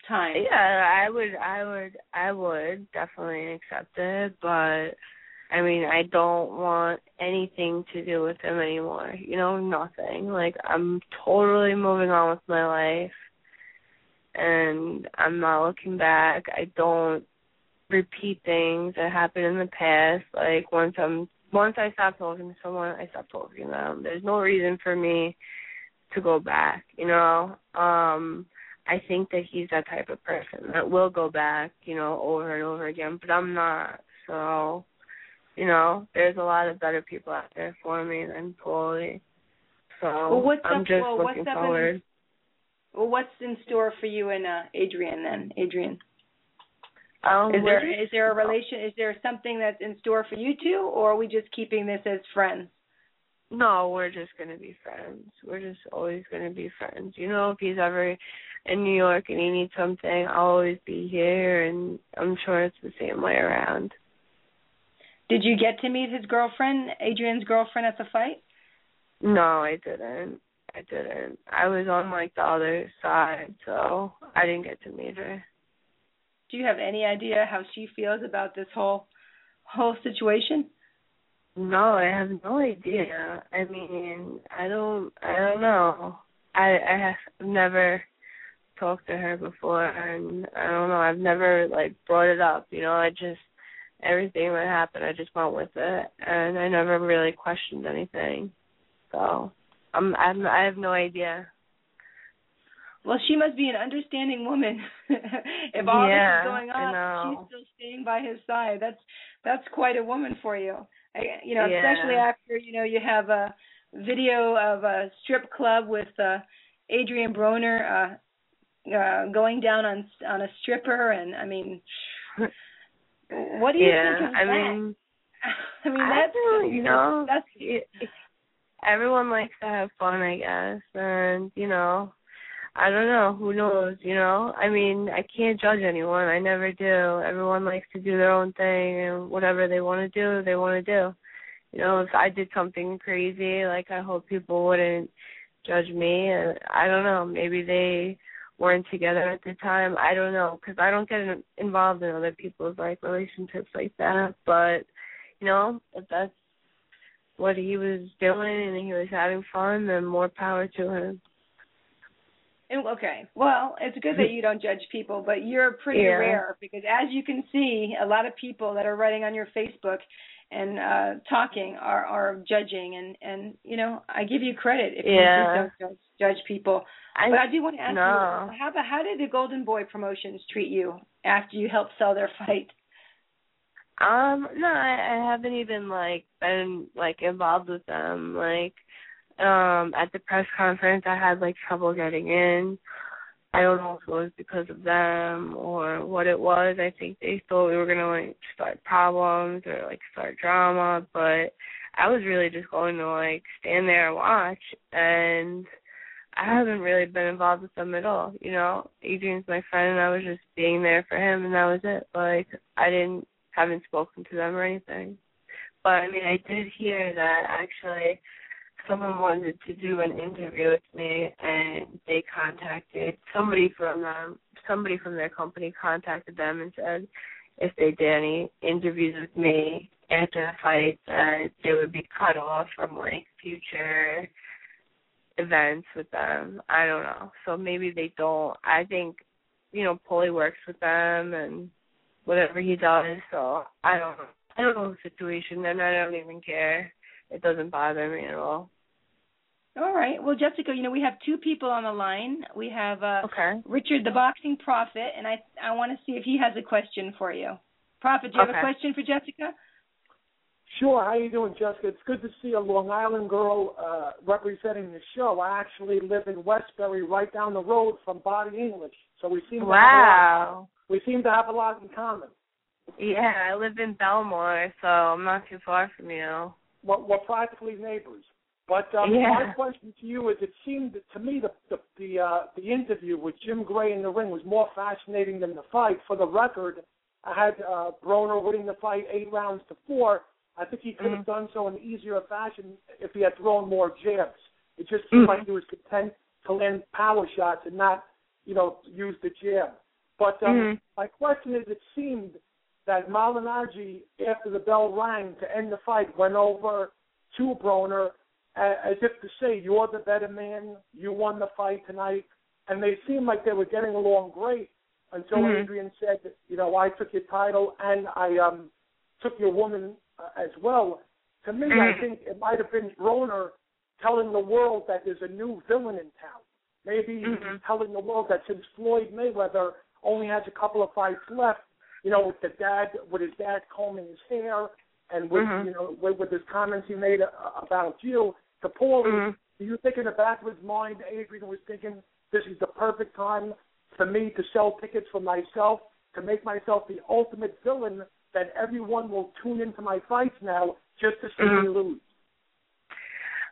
time? Yeah, I would definitely accept it, but I mean, I don't want anything to do with him anymore. Nothing. Like, I'm totally moving on with my life, and I'm not looking back. I don't repeat things that happened in the past. Like, once I stop talking to someone, I stop talking to them. There's no reason for me to go back, I think that he's that type of person that will go back, over and over again, but I'm not. So, there's a lot of better people out there for me than Paulie. So I'm just looking forward. What's in store for you and Adrien then, Adrien? Is there a relation? Is there something that's in store for you two, or are we just keeping this as friends? No, we're just going to be friends. We're just always going to be friends. If he's ever in New York and he needs something, I'll always be here, and I'm sure it's the same way around. Did you get to meet his girlfriend, Adrien's girlfriend, at the fight? No, I didn't. I was on, the other side, so I didn't get to meet her. Do you have any idea how she feels about this whole situation? No, I have no idea. I mean, I don't know. I've never talked to her before, and I don't know. I've never brought it up. I just everything that happened, I just went with it, and I never really questioned anything. So I have no idea. Well, she must be an understanding woman. If all this is going on, she's still staying by his side. That's quite a woman for you. Especially after, you have a video of a strip club with Adrien Broner going down on a stripper, and I mean, what do you think of that? Everyone likes to have fun, I guess, and I don't know. Who knows, I mean, I can't judge anyone. I never do. Everyone likes to do their own thing, and whatever they want to do, they want to do. If I did something crazy, I hope people wouldn't judge me. I don't know. Maybe they weren't together at the time. I don't know, because I don't get involved in other people's, relationships like that. But, if that's what he was doing and he was having fun, then more power to him. Okay. Well, it's good that you don't judge people, but you're pretty rare because, as you can see, a lot of people that are writing on your Facebook and talking are judging, and I give you credit if you don't judge people. But I do want to ask you, how did the Golden Boy Promotions treat you after you helped sell their fight? No, I haven't even been involved with them. At the press conference, I had trouble getting in. I don't know if it was because of them or what it was. I think they thought we were gonna start problems or start drama, but I was really just going to stand there and watch, and I haven't really been involved with them at all. Adrien's my friend, and I was just being there for him, and that was it. I haven't spoken to them or anything. But I mean, I did hear that actually someone wanted to do an interview with me, and they contacted somebody from their company contacted them and said if they did any interviews with me after the fight, that they would be cut off from, like, future events with them. I don't know. So maybe they don't. I think, Paulie works with them and whatever he does, so I don't know the situation, and I don't even care. It doesn't bother me at all. All right. Well, Jessica, we have two people on the line. We have Richard, the boxing prophet, and I want to see if he has a question for you. Prophet, do you have a question for Jessica? Sure. How you doing, Jessica? It's good to see a Long Island girl representing the show. I actually live in Westbury, right down the road from Body English, so we seem to have a lot in common. Yeah, I live in Belmore, so I'm not too far from you. We're practically neighbors. But my question to you is, it seemed to me the interview with Jim Gray in the ring was more fascinating than the fight. For the record, I had Broner winning the fight 8-4. I think he could have done so in easier fashion if he had thrown more jabs. It just seemed like he was content to land power shots and not, use the jab. But my question is, it seemed that Malignaggi, after the bell rang to end the fight, went over to Broner as if to say, you're the better man, you won the fight tonight. And they seemed like they were getting along great until Adrien said, I took your title and I took your woman as well. To me, I think it might have been Broner telling the world that there's a new villain in town. Maybe he's telling the world that since Floyd Mayweather only has a couple of fights left, with his dad combing his hair, and with his comments he made about you, to Paulie, do you think in the back of his mind, Adrien was thinking, this is the perfect time for me to sell tickets for myself, to make myself the ultimate villain, that everyone will tune into my fights now just to see me lose?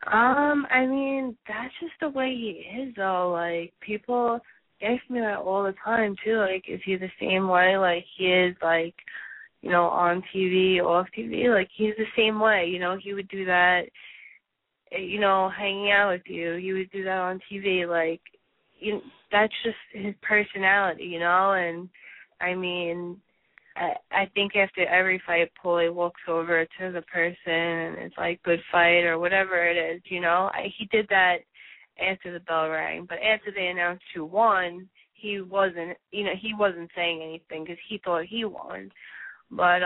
I mean, that's just the way he is, though. Like, people ask me that all the time, too. Like, is he the same way? Like, he is, like, on TV, off TV. Like, he's the same way. He would do that, hanging out with you. He would do that on TV. Like, that's just his personality, And, I mean, I think after every fight, Paulie walks over to the person and it's like, good fight or whatever it is, He did that after the bell rang, but after they announced who won, he wasn't saying anything because he thought he won. But,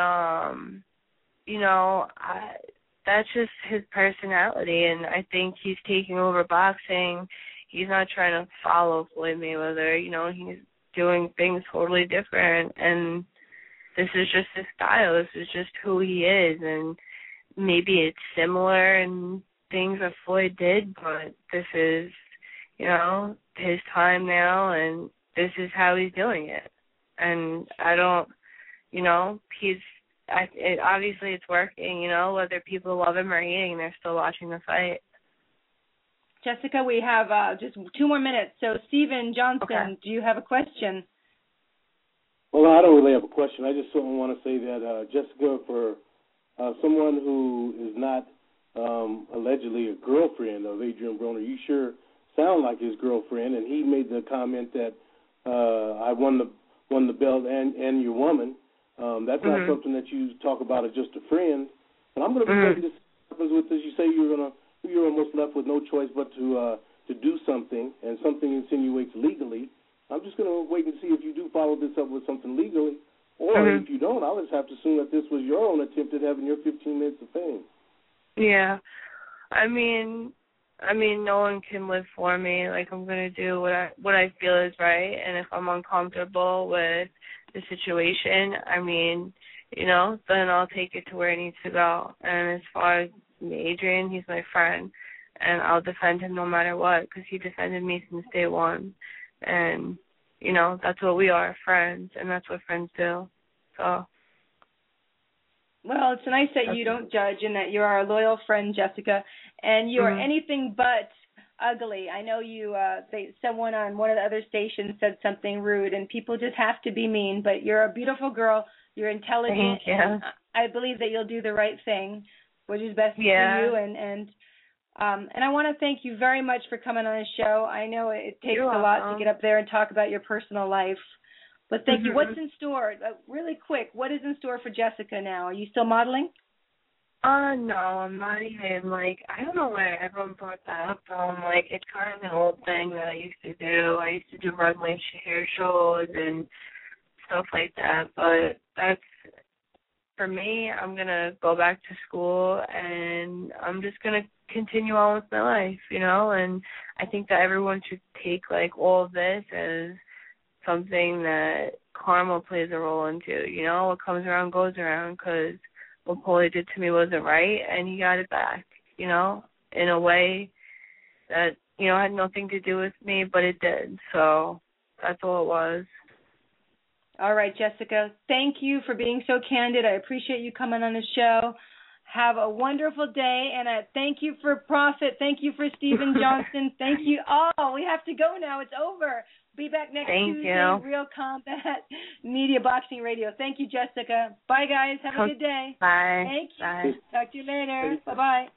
that's just his personality, and I think he's taking over boxing. He's not trying to follow Floyd Mayweather, he's doing things totally different, and this is just his style. This is just who he is, and maybe it's similar in things that Floyd did, but this is, his time now, and this is how he's doing it. And I don't, obviously it's working, whether people love him or hating, they're still watching the fight. Jessica, we have just 2 more minutes. So, Stephen Johnson, do you have a question? Well, I don't really have a question. I just want to say that, Jessica, for someone who is not allegedly a girlfriend of Adrien Broner, you sure sound like his girlfriend. And he made the comment that I won the belt and your woman. That's not something that you talk about as just a friend. But I'm going to be waiting to see what happens with this. You say you're almost left with no choice but to do something, and something insinuates legally. I'm just going to wait and see if you do follow this up with something legally, or if you don't, I'll just have to assume that this was your own attempt at having your 15 minutes of fame. Yeah, I mean, no one can live for me. Like, I'm going to do what I feel is right, and if I'm uncomfortable with the situation, then I'll take it to where it needs to go. And as far as Adrien, he's my friend, and I'll defend him no matter what, because he defended me since day one. And, that's what we are, friends, and that's what friends do. So. Well, it's nice that you don't judge and that you're our loyal friend, Jessica, and you are anything but ugly. I know someone on one of the other stations said something rude, and people just have to be mean, but you're a beautiful girl. You're intelligent. Thank you. And I believe that you'll do the right thing, which is best for you, and I want to thank you very much for coming on the show. I know it takes a lot to get up there and talk about your personal life, But thank you. What's in store? Really quick, what is in store for Jessica now? Are you still modeling? No, I'm not even, like, I don't know why everyone brought that up. Like, it's kind of an old thing that I used to do. I used to do runway hair shows and stuff like that. But that's, for me, I'm going to go back to school and I'm just going to continue on with my life, you know? And I think that everyone should take, like, all of this as something that karma plays a role into, you know? What comes around goes around, because what Paulie did to me wasn't right, and he got it back, you know, in a way that, you know, had nothing to do with me, but it did. So that's all it was. All right, Jessica, thank you for being so candid. I appreciate you coming on the show. Have a wonderful day, and thank you for Prophet. Thank you for Stephen Johnson. Thank you all. We have to go now. It's over. Be back next Tuesday. Real Combat Media Boxing Radio. Thank you, Jessica. Bye, guys. Have a good day. Bye. Thank you. Bye. Talk to you later. Bye-bye.